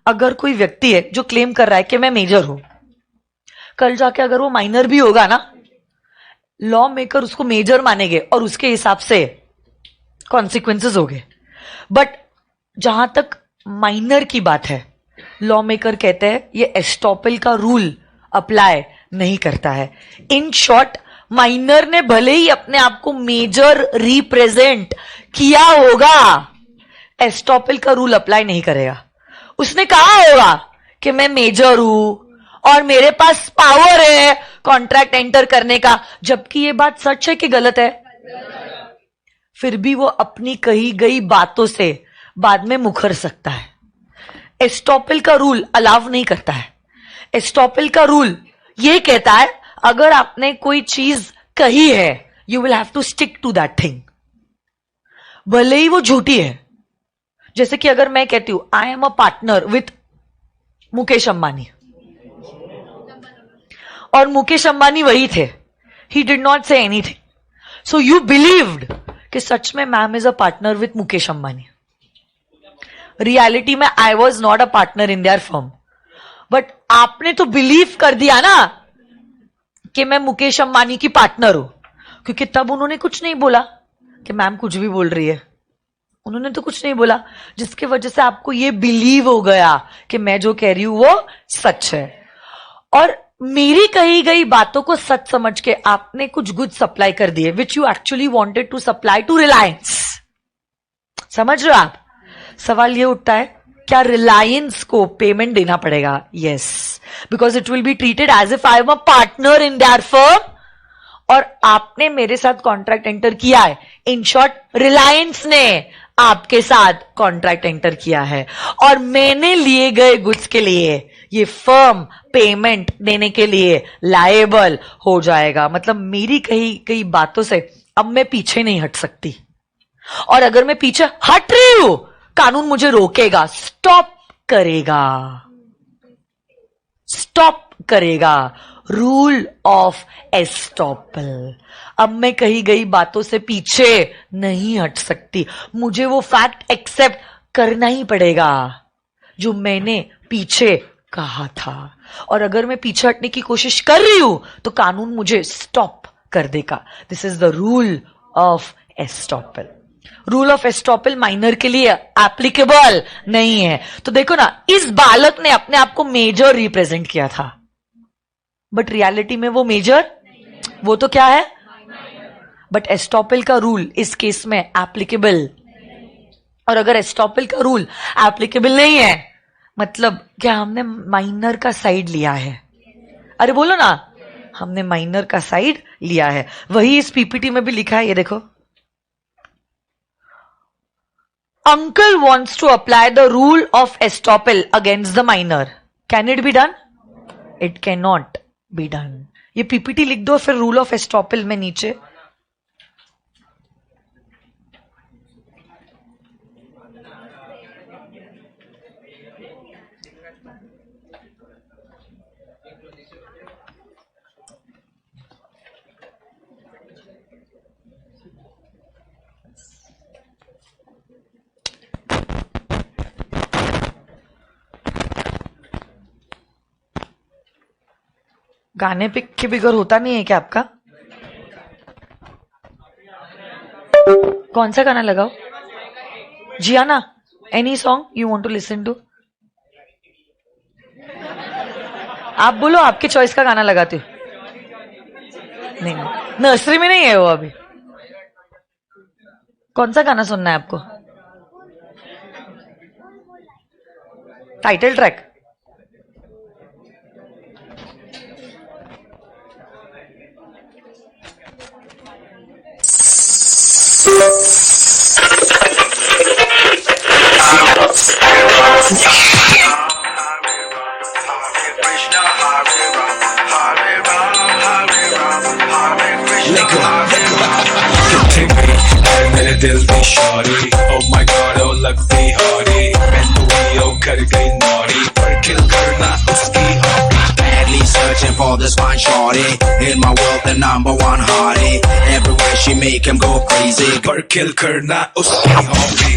अगर कोई व्यक्ति है जो क्लेम कर रहा है कि मैं मेजर हूं, कल जाके अगर वो माइनर भी होगा ना, लॉ मेकर उसको मेजर मानेंगे और उसके हिसाब से कॉन्सिक्वेंसेस होंगे। बट जहां तक माइनर की बात है, लॉ मेकर कहते हैं ये एस्टॉपल का रूल अप्लाई नहीं करता है। इन शॉर्ट, माइनर ने भले ही अपने आप को मेजर रिप्रेजेंट किया होगा, एस्टॉपल का रूल अप्लाई नहीं करेगा। उसने कहा होगा कि मैं मेजर हूं और मेरे पास पावर है कॉन्ट्रैक्ट एंटर करने का, जबकि ये बात सच है कि गलत है? फिर भी वो अपनी कही गई बातों से बाद में मुकर सकता है। एस्टॉपल का रूल अलाउ नहीं करता है। एस्टॉपल का रूल ये कहता है अगर आपने कोई चीज कही है, you will have to stick to that thing, भले ही वो झूठी है। जैसे कि अगर मैं कहती हूं I am a partner with Mukesh Ambani, और मुकेश अंबानी वही थे, he did not say anything, so you believed कि सच में ma'am is a partner with Mukesh Ambani. Reality में I was not a partner in their firm, but आपने तो बिलीव कर दिया ना कि मैं मुकेश अंबानी की पार्टनर हूं, क्योंकि तब उन्होंने कुछ नहीं बोला कि मैम कुछ भी बोल रही है। उन्होंने तो कुछ नहीं बोला, जिसकी वजह से आपको ये बिलीव हो गया कि मैं जो कह रही हूं वो सच है। और मेरी कही गई बातों को सच समझ के आपने कुछ गुड सप्लाई कर दिए which you actually wanted to supply to Reliance. समझ रहे हो आप? सवाल ये उठता है क्या रिलायंस को पेमेंट देना पड़ेगा? Yes, because it will be treated as if I am a partner in their firm, और आपने मेरे साथ कॉन्ट्रैक्ट एंटर किया है। इन शॉर्ट, रिलायंस ने आपके साथ कॉन्ट्रैक्ट एंटर किया है और मैंने लिए गए गुड्स के लिए ये फर्म पेमेंट देने के लिए लायबल हो जाएगा। मतलब मेरी कही कई बातों से अब मैं पीछे नहीं हट सकती, और अगर मैं पीछे हट रही हूं, कानून मुझे रोकेगा, स्टॉप करेगा, स्टॉप करेगा। Rule of estoppel. अब मैं कही गई बातों से पीछे नहीं हट सकती, मुझे वो फैक्ट एक्सेप्ट करना ही पड़ेगा जो मैंने पीछे कहा था। और अगर मैं पीछे हटने की कोशिश कर रही हूं तो कानून मुझे स्टॉप कर देगा। This is the rule of estoppel. Rule of estoppel minor के लिए एप्लीकेबल नहीं है। तो देखो ना, इस बालक ने अपने आप को मेजर रिप्रेजेंट किया था, बट रियलिटी में वो मेजर, वो तो क्या है? बट एस्टॉपल का रूल इस केस में एप्लीकेबल। और अगर एस्टॉपल का रूल एप्लीकेबल नहीं है, मतलब क्या हमने माइनर का साइड लिया है? अरे बोलो ना, हमने माइनर का साइड लिया है। वही इस पीपीटी में भी लिखा है, ये देखो। Uncle wants to apply the rule of estoppel against the minor. Can it be done? It cannot be done. ये पीपीटी लिख दो फिर रूल ऑफ एस्टॉपल में नीचे। गाने पे के बिगर होता नहीं है क्या आपका? कौन सा गाना लगाओ? Jiana, any song you want to listen to? आप बोलो, आपके चॉइस का गाना लगाते हो। नहीं, नर्सरी में नहीं है वो अभी। कौन सा गाना सुनना है आपको? Title track? मेरे दिल की Shauri oh my god oh लगती हौरी मैनू भी oh कर गई नौरी पर किल करना उसकी hobby Badly searching for this fine shorty. In my world, the number one hottie. Everywhere she make him go crazy. पर किल करना उसकी हॉबी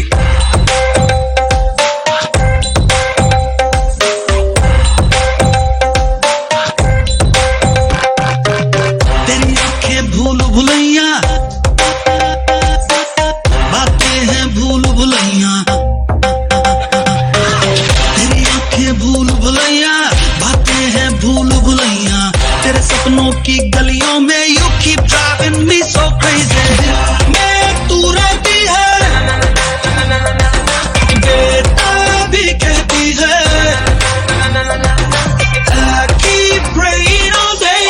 तेरी आंखें भूल भुलैया, बातें हैं भूल भुलैया। तेरी आंखें भूल भुलैया, बातें हैं भूल भुलैया। तेरे सपनों की गलियों में you keep driving me so crazy। मैं तू रहती है, बेटा भी कहती है। I keep praying all day।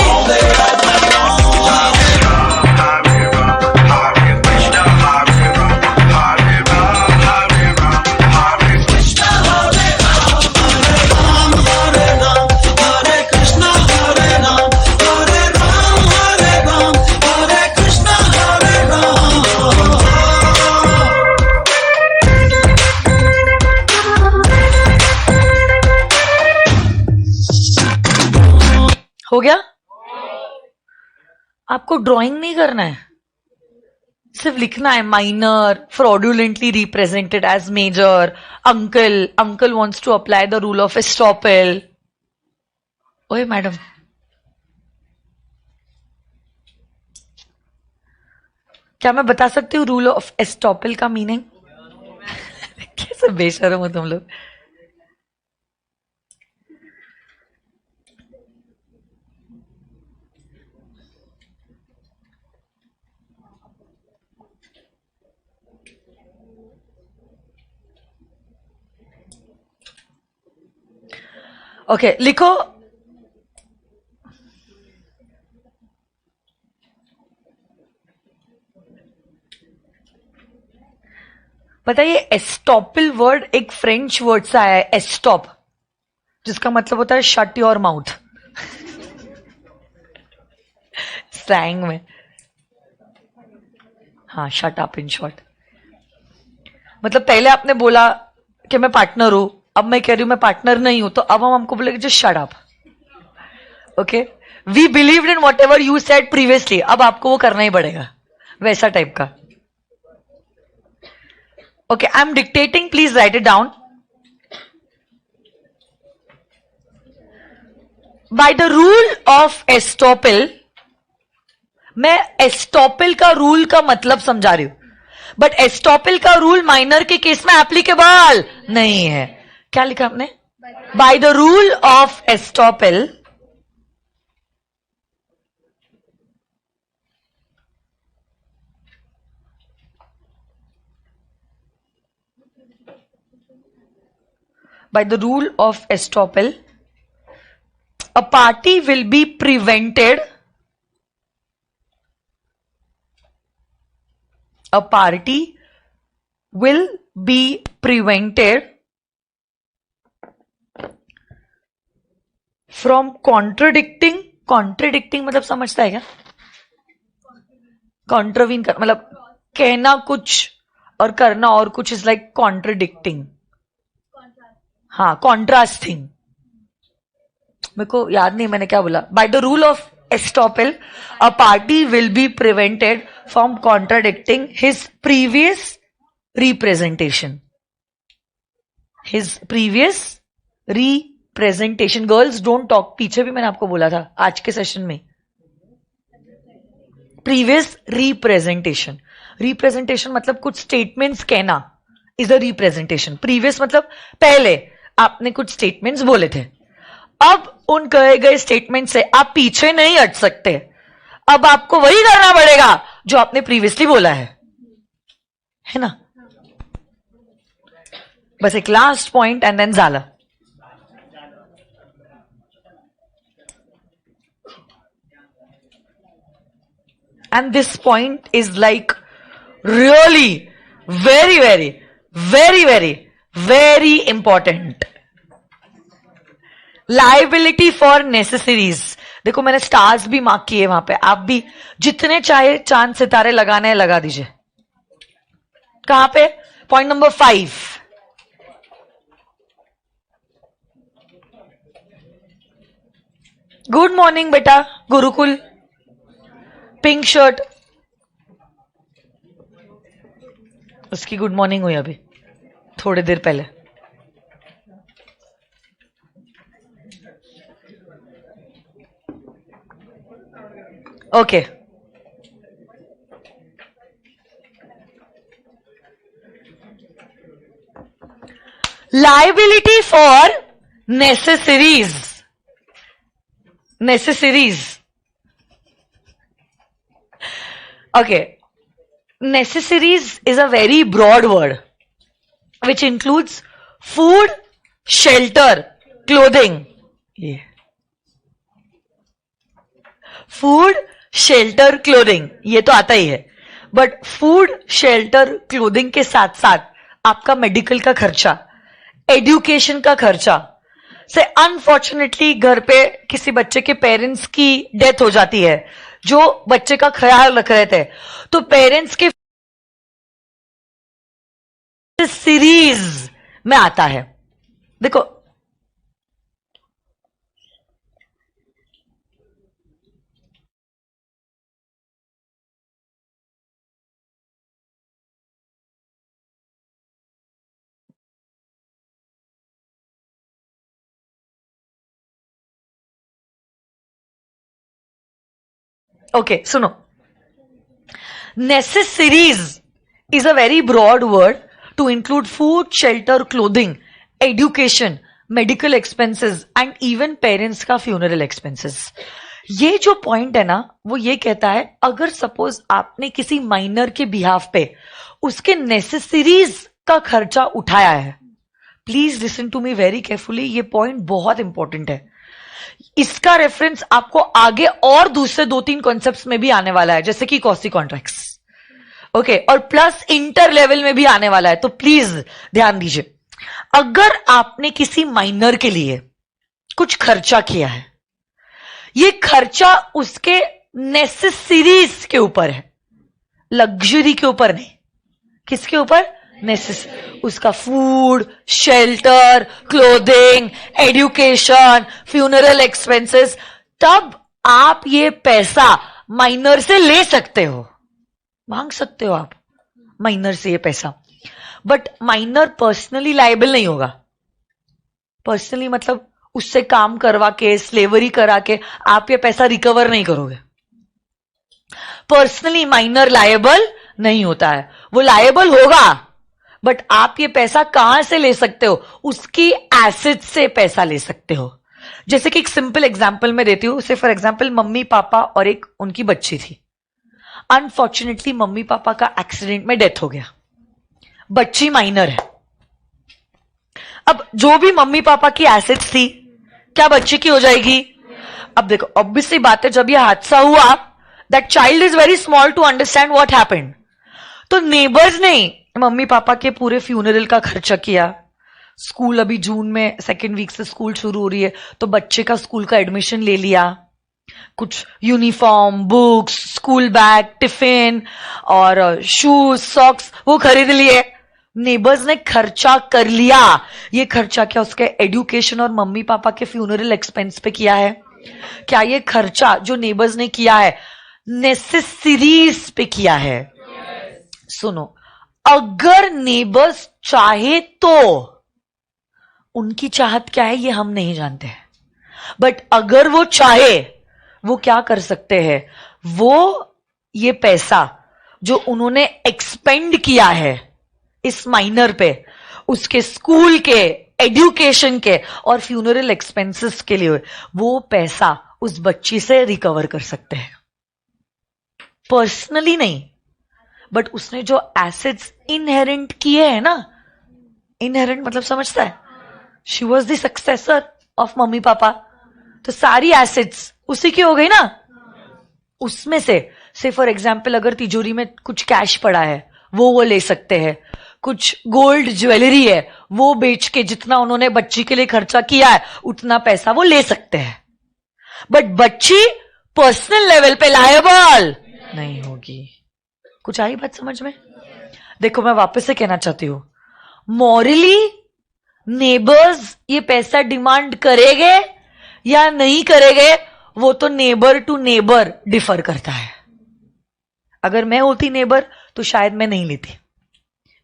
हो गया? आपको ड्राइंग नहीं करना है, सिर्फ लिखना है minor fraudulently represented as major. Uncle wants to apply the rule of estoppel. ओए मैडम, क्या मैं बता सकती हूँ रूल ऑफ एस्टॉपेल का मीनिंग? कैसे बेशर्म हो तुम लोग। ओके लिखो, पता है ये एस्टॉपल वर्ड एक फ्रेंच वर्ड से आया है, एस्टॉप, जिसका मतलब होता है शट योर माउथ स्लैंग में। हाँ, शट अप इन शॉर्ट। मतलब पहले आपने बोला कि मैं पार्टनर हूं, अब मैं कह रही हूं मैं पार्टनर नहीं हूं, तो अब हम हमको बोलेंगे just shut up. Okay, we believed in whatever you said previously, अब आपको वो करना ही पड़ेगा, वैसा टाइप का। Okay, I am dictating, please write it down. By the rule of estoppel, मैं एस्टॉपेल का रूल का मतलब समझा रही हूं, बट एस्टॉपेल का रूल माइनर के केस में एप्लीकेबल नहीं है। क्या लिखा आपने? By the rule of estoppel by the rule of estoppel, a party will be prevented, a party will be prevented from contradicting मतलब समझता है क्या? कॉन्ट्रवीन कर मतलब कहना कुछ और करना और कुछ, इज लाइक कॉन्ट्रडिक्टिंग। हाँ, कॉन्ट्रास्टिंग। मेरे को याद नहीं मैंने क्या बोला। By the rule of estoppel, a party will be prevented from contradicting his previous representation. His previous representation. Girls don't talk, पीछे भी मैंने आपको बोला था आज के सेशन में। प्रीवियस रिप्रेजेंटेशन, रिप्रेजेंटेशन मतलब कुछ स्टेटमेंट्स कहना इज अ रिप्रेजेंटेशन। प्रीवियस मतलब पहले आपने कुछ स्टेटमेंट्स बोले थे, अब उन कहे गए स्टेटमेंट से आप पीछे नहीं हट सकते, अब आपको वही करना पड़ेगा जो आपने प्रीवियसली बोला है ना। बस एक लास्ट पॉइंट एंड देन झाला। And this point is like really very, very, very, very, very important. Liability for necessaries, देखो मैंने स्टार्स भी मार्क किए वहां पे, आप भी जितने चाहे चांद सितारे लगाने हैं लगा दीजिए। कहां पे? Point number 5। गुड मॉर्निंग बेटा, गुरुकुल, पिंक शर्ट, उसकी गुड मॉर्निंग हुई अभी थोड़ी देर पहले। Okay, liability for necessaries. Okay, necessaries is a very broad word which includes food, shelter, clothing. Food, shelter, clothing ये तो आता ही है, बट फूड, शेल्टर, क्लोथिंग के साथ साथ आपका मेडिकल का खर्चा, एजुकेशन का खर्चा से अनफॉर्चुनेटली घर पे किसी बच्चे के पेरेंट्स की डेथ हो जाती है जो बच्चे का ख्याल रख रहे थे, तो पेरेंट्स के सीरीज में आता है। देखो ओके, सुनो, necessaries is a very broad word to include food, shelter, clothing, education, medical expenses and even parents का फ्यूनरल एक्सपेंसेस। ये जो पॉइंट है ना, वो ये कहता है अगर सपोज आपने किसी माइनर के बिहाफ पे उसके नेसेसरीज का खर्चा उठाया है, please listen to me very carefully, ये पॉइंट बहुत इंपॉर्टेंट है। इसका रेफरेंस आपको आगे और दूसरे 2-3 कॉन्सेप्ट्स में भी आने वाला है, जैसे कि कॉस्टी कॉन्ट्रैक्ट्स, ओके, और प्लस इंटर लेवल में भी आने वाला है, तो प्लीज ध्यान दीजिए। अगर आपने किसी माइनर के लिए कुछ खर्चा किया है, ये खर्चा उसके नेसेसरीज के ऊपर है, लग्जरी के ऊपर नहीं। किसके ऊपर? उसका food, shelter, clothing, education, funeral expenses, तब आप ये पैसा माइनर से ले सकते हो, मांग सकते हो आप माइनर से ये पैसा, बट माइनर पर्सनली लायबल नहीं होगा। पर्सनली मतलब उससे काम करवा के, स्लेवरी करा के आप ये पैसा रिकवर नहीं करोगे। पर्सनली माइनर लायबल नहीं होता है, वो लायबल होगा, बट आप ये पैसा कहां से ले सकते हो? उसकी एसेट से पैसा ले सकते हो। जैसे कि एक सिंपल एग्जांपल मैं देती हूं, से फॉर एग्जांपल मम्मी पापा और एक उनकी बच्ची थी। अनफॉर्चुनेटली मम्मी पापा का एक्सीडेंट में डेथ हो गया, बच्ची माइनर है। अब जो भी मम्मी पापा की एसेट्स थी क्या बच्ची की हो जाएगी? अब देखो, ऑब्वियसली बात है, जब ये हादसा हुआ, that child is very small to understand what happened. तो नेबर्स ने मम्मी पापा के पूरे फ्यूनरल का खर्चा किया। स्कूल अभी जून में 2nd वीक से स्कूल शुरू हो रही है, तो बच्चे का स्कूल का एडमिशन ले लिया, कुछ uniform, books, school bag, tiffin और शूज, सॉक्स वो खरीद लिए। नेबर्स ने खर्चा कर लिया। ये खर्चा क्या उसके एजुकेशन और मम्मी पापा के फ्यूनरल एक्सपेंस पे किया है? क्या ये खर्चा जो नेबर्स ने किया है नेसेसरीज पे किया है? सुनो, अगर नेबर्स चाहे तो, उनकी चाहत क्या है ये हम नहीं जानते हैं, बट अगर वो चाहे, वो क्या कर सकते हैं? वो ये पैसा जो उन्होंने एक्सपेंड किया है इस माइनर पे, उसके स्कूल के, एजुकेशन के और फ्यूनरल एक्सपेंसेस के लिए, वो पैसा उस बच्ची से रिकवर कर सकते हैं। पर्सनली नहीं, बट उसने जो एसेट्स इनहेरेंट किए हैं ना, इनहेरेंट मतलब समझता है, she was the successor of mummy papa, तो सारी एसेट्स उसी की हो गई ना। उसमें से फॉर एग्जाम्पल अगर तिजोरी में कुछ कैश पड़ा है वो ले सकते हैं, कुछ गोल्ड ज्वेलरी है, वो बेच के जितना उन्होंने बच्ची के लिए खर्चा किया है उतना पैसा वो ले सकते हैं, बट बच्ची पर्सनल लेवल पे लायबल नहीं होगी। कुछ आई बात समझ में? देखो मैं वापस से कहना चाहती हूं, मॉरली नेबर्स ये पैसा डिमांड करेंगे या नहीं करेंगे वो तो नेबर टू नेबर डिफर करता है। अगर मैं होती नेबर तो शायद मैं नहीं लेती,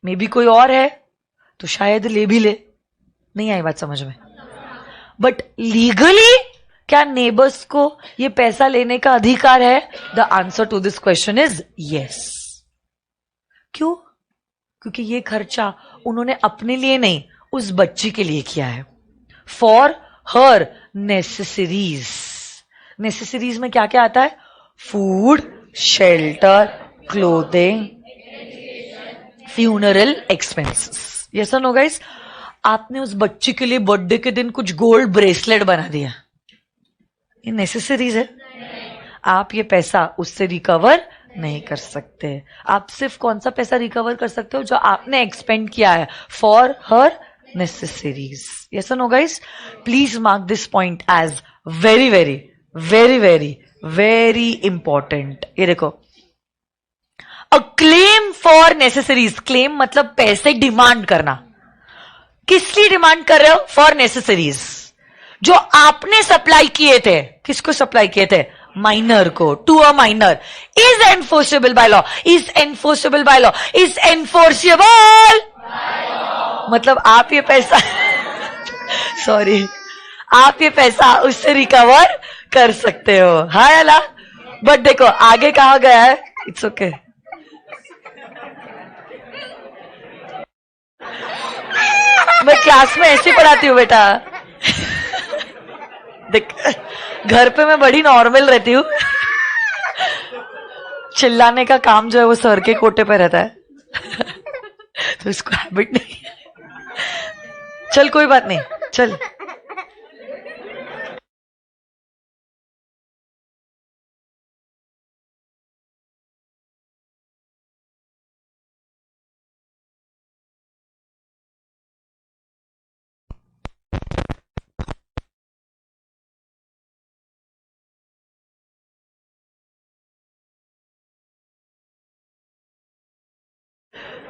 मे बी कोई और है तो शायद ले भी ले। नहीं आई बात समझ में? बट लीगली क्या नेबर्स को ये पैसा लेने का अधिकार है? The answer to this question is yes. क्यों? क्योंकि ये खर्चा उन्होंने अपने लिए नहीं, उस बच्ची के लिए किया है, फॉर हर नेसेसरीज। नेसेसरीज में क्या क्या आता है? Food, shelter, clothing, funeral expenses. Yes और नो गाइस? आपने उस बच्ची के लिए बर्थडे के दिन कुछ गोल्ड ब्रेसलेट बना दिया, ये नेसेसरीज है? आप ये पैसा उससे रिकवर नहीं कर सकते। आप सिर्फ कौन सा पैसा रिकवर कर सकते हो? जो आपने एक्सपेंड किया है फॉर हर नेसेसरीज। यस और no guys? Please mark this point as very very very very very important. ये देखो, a claim for necessaries. Claim मतलब पैसे डिमांड करना। किस लिए डिमांड कर रहे हो? फॉर नेसेसरीज जो आपने सप्लाई किए थे। किसको सप्लाई किए थे? माइनर को, to a minor. Is enforceable by law, is enforceable by law, is enforceable. मतलब आप ये पैसा सॉरी, आप ये पैसा उससे रिकवर कर सकते हो। हाँ या ना? बट देखो आगे कहा गया है, इट्स ओके। मैं क्लास में ऐसे पढ़ाती हूँ बेटा। देख, घर पे मैं बड़ी नॉर्मल रहती हूँ, चिल्लाने का काम जो है वो सर के कोटे पे रहता है तो इसको हैबिट नहीं है। चल कोई बात नहीं, चल।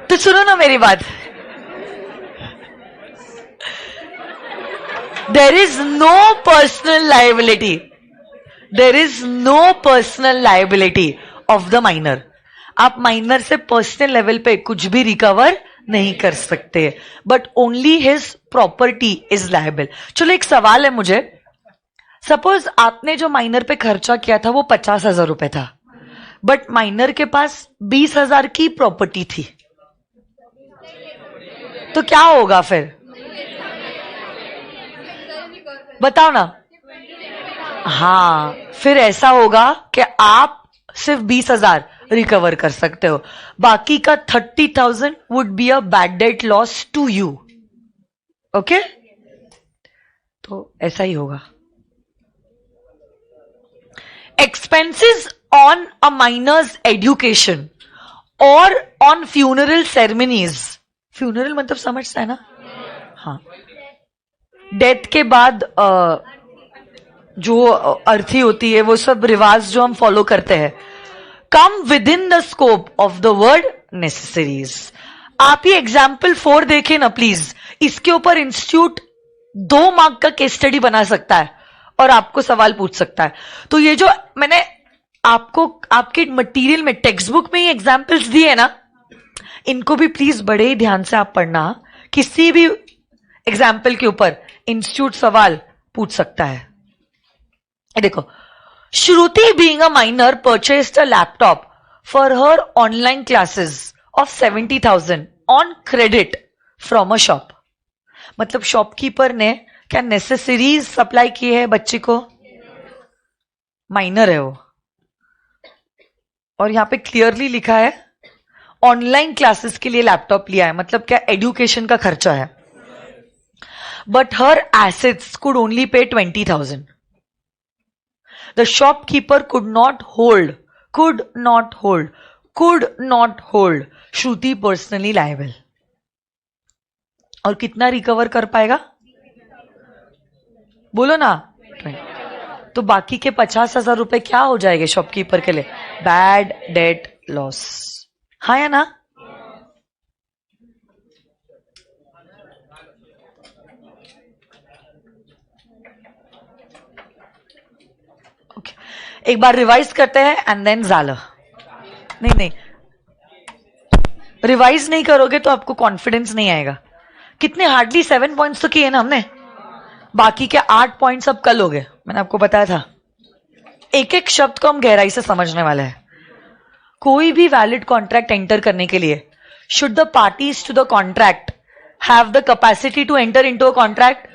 तो सुनो ना मेरी बात, there is no personal liability, there is no personal liability of the minor. आप माइनर से पर्सनल लेवल पे कुछ भी रिकवर नहीं कर सकते, but only his property is liable. चलो एक सवाल है मुझे, सपोज आपने जो माइनर पे खर्चा किया था वो 50,000 रुपए था, बट माइनर के पास 20,000 की प्रॉपर्टी थी, तो क्या होगा फिर? बताओ ना। हाँ, फिर ऐसा होगा कि आप सिर्फ 20,000 रिकवर कर सकते हो, बाकी का 30,000 would be a bad debt loss to you. Okay, तो ऐसा ही होगा। Expenses on a minor's education और ऑन फ्यूनरल सेरेमनीज। फ्यूनरल मतलब समझता है ना? हाँ, डेथ के बाद जो अर्थी होती है, वो सब रिवाज जो हम फॉलो करते हैं, come with in the scope of the word necessaries. आप ये एग्जाम्पल 4 देखें ना प्लीज, इसके ऊपर इंस्टीट्यूट 2 मार्क का केस स्टडी बना सकता है और आपको सवाल पूछ सकता है। तो ये जो मैंने आपको आपके मटेरियल में, टेक्स्ट बुक में ये एग्जाम्पल्स दिए ना, इनको भी प्लीज बड़े ही ध्यान से आप पढ़ना। किसी भी एग्जाम्पल के ऊपर इंस्टीट्यूट सवाल पूछ सकता है। देखो, Shruti being a minor purchased a laptop for her online classes of 70,000 on credit from a shop. मतलब शॉपकीपर ने क्या नेसेसरीज सप्लाई की है बच्चे को? माइनर है वो, और यहां पे क्लियरली लिखा है ऑनलाइन क्लासेस के लिए लैपटॉप लिया है, मतलब क्या एजुकेशन का खर्चा है। But her assets could only pay 20,000। The shopkeeper could not hold Shruti personally liable. और कितना रिकवर कर पाएगा? बोलो ना। तो बाकी के 50,000 रुपए क्या हो जाएंगे शॉपकीपर के लिए? Bad debt loss. हाँ या ना? ओके, एक बार रिवाइज करते हैं एंड देन झालं। नहीं, रिवाइज नहीं करोगे तो आपको कॉन्फिडेंस नहीं आएगा। कितने हार्डली 7 पॉइंट्स तो किए ना हमने, बाकी के 8 पॉइंट्स अब कल हो गए। मैंने आपको बताया था एक एक शब्द को हम गहराई से समझने वाले हैं। कोई भी वैलिड कॉन्ट्रैक्ट एंटर करने के लिए should the parties to the contract have the capacity to enter into a contract.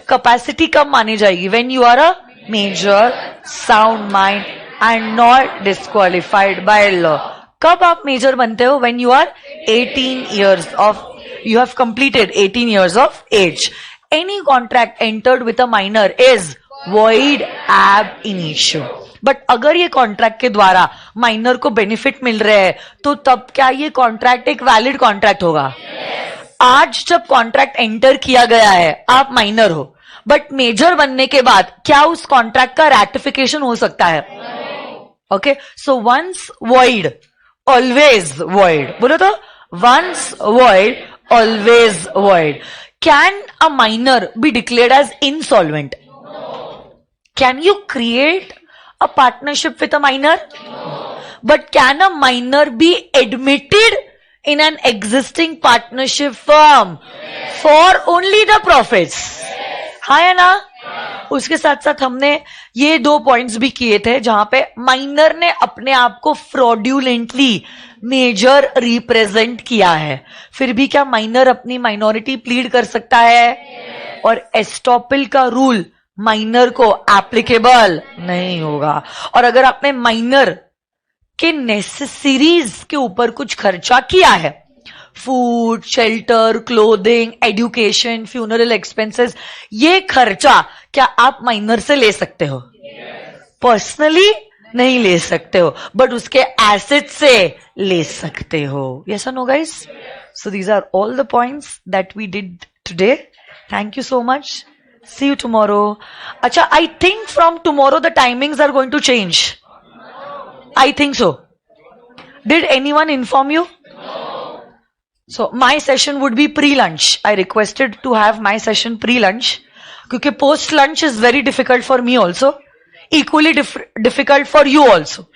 Capacity कब मानी जाएगी? When you are a major, sound mind and not disqualified by law. कब आप मेजर बनते हो? When you are 18 years of, you have completed 18 years of age. Any contract entered with a minor is void ab initio. But अगर ये कॉन्ट्रैक्ट के द्वारा माइनर को बेनिफिट मिल रहे हैं तो तब क्या ये कॉन्ट्रैक्ट एक वैलिड कॉन्ट्रैक्ट होगा? आज जब कॉन्ट्रैक्ट एंटर किया गया है, आप माइनर हो, बट मेजर बनने के बाद क्या उस कॉन्ट्रैक्ट का रैटिफिकेशन हो सकता है? Okay, so once void always void. बोलो तो, once void always void. Can a minor be declared as insolvent? Can you create a partnership with a minor? But can a minor be admitted in an existing partnership firm for only the profits? हाँ या ना? उसके साथ साथ हमने ये 2 पॉइंट्स भी किए थे जहां पे माइनर ने अपने आप को फ्रॉड्यूलेंटली मेजर रिप्रेजेंट किया है। फिर भी क्या माइनर अपनी माइनॉरिटी प्लीड कर सकता है? और एस्टॉपल का रूल माइनर को एप्लीकेबल नहीं होगा। और अगर आपने माइनर के नेसेसरीज के ऊपर कुछ खर्चा किया है, food, shelter, clothing, education, funeral expenses, ये खर्चा क्या आप माइनर से ले सकते हो? पर्सनली नहीं ले सकते हो, बट उसके एसेट से ले सकते हो। यस और no guys? So these are all the points that we did today. Thank you so much. See you tomorrow. अच्छा, I think from tomorrow the timings are going to change. I think so. Did anyone inform you? So my session would be pre-lunch. I requested to have my session pre-lunch क्योंकि post-lunch is very difficult for me also, equally difficult for you also.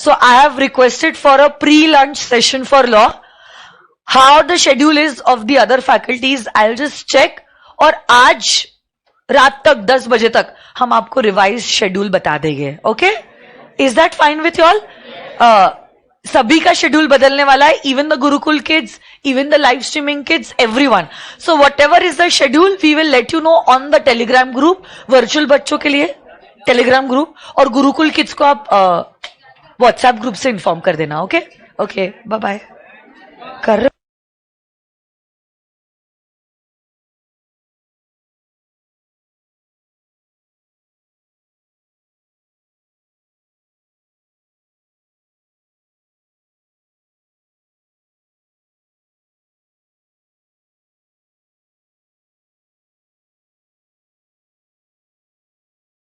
So I have requested for a pre-lunch session for law. How the schedule is of the other faculties, I'll just check. और आज रात तक 10 बजे तक हम आपको revised schedule बता देंगे. Okay? Is that fine with you all? सभी का शेड्यूल बदलने वाला है, even the gurukul kids, even the live streaming kids, everyone. So whatever is the schedule we will let you know on the Telegram group. Virtual बच्चों के लिए टेलीग्राम ग्रुप, और गुरुकुल किड्स को आप व्हाट्सएप ग्रुप से इन्फॉर्म कर देना. Okay, bye bye. कर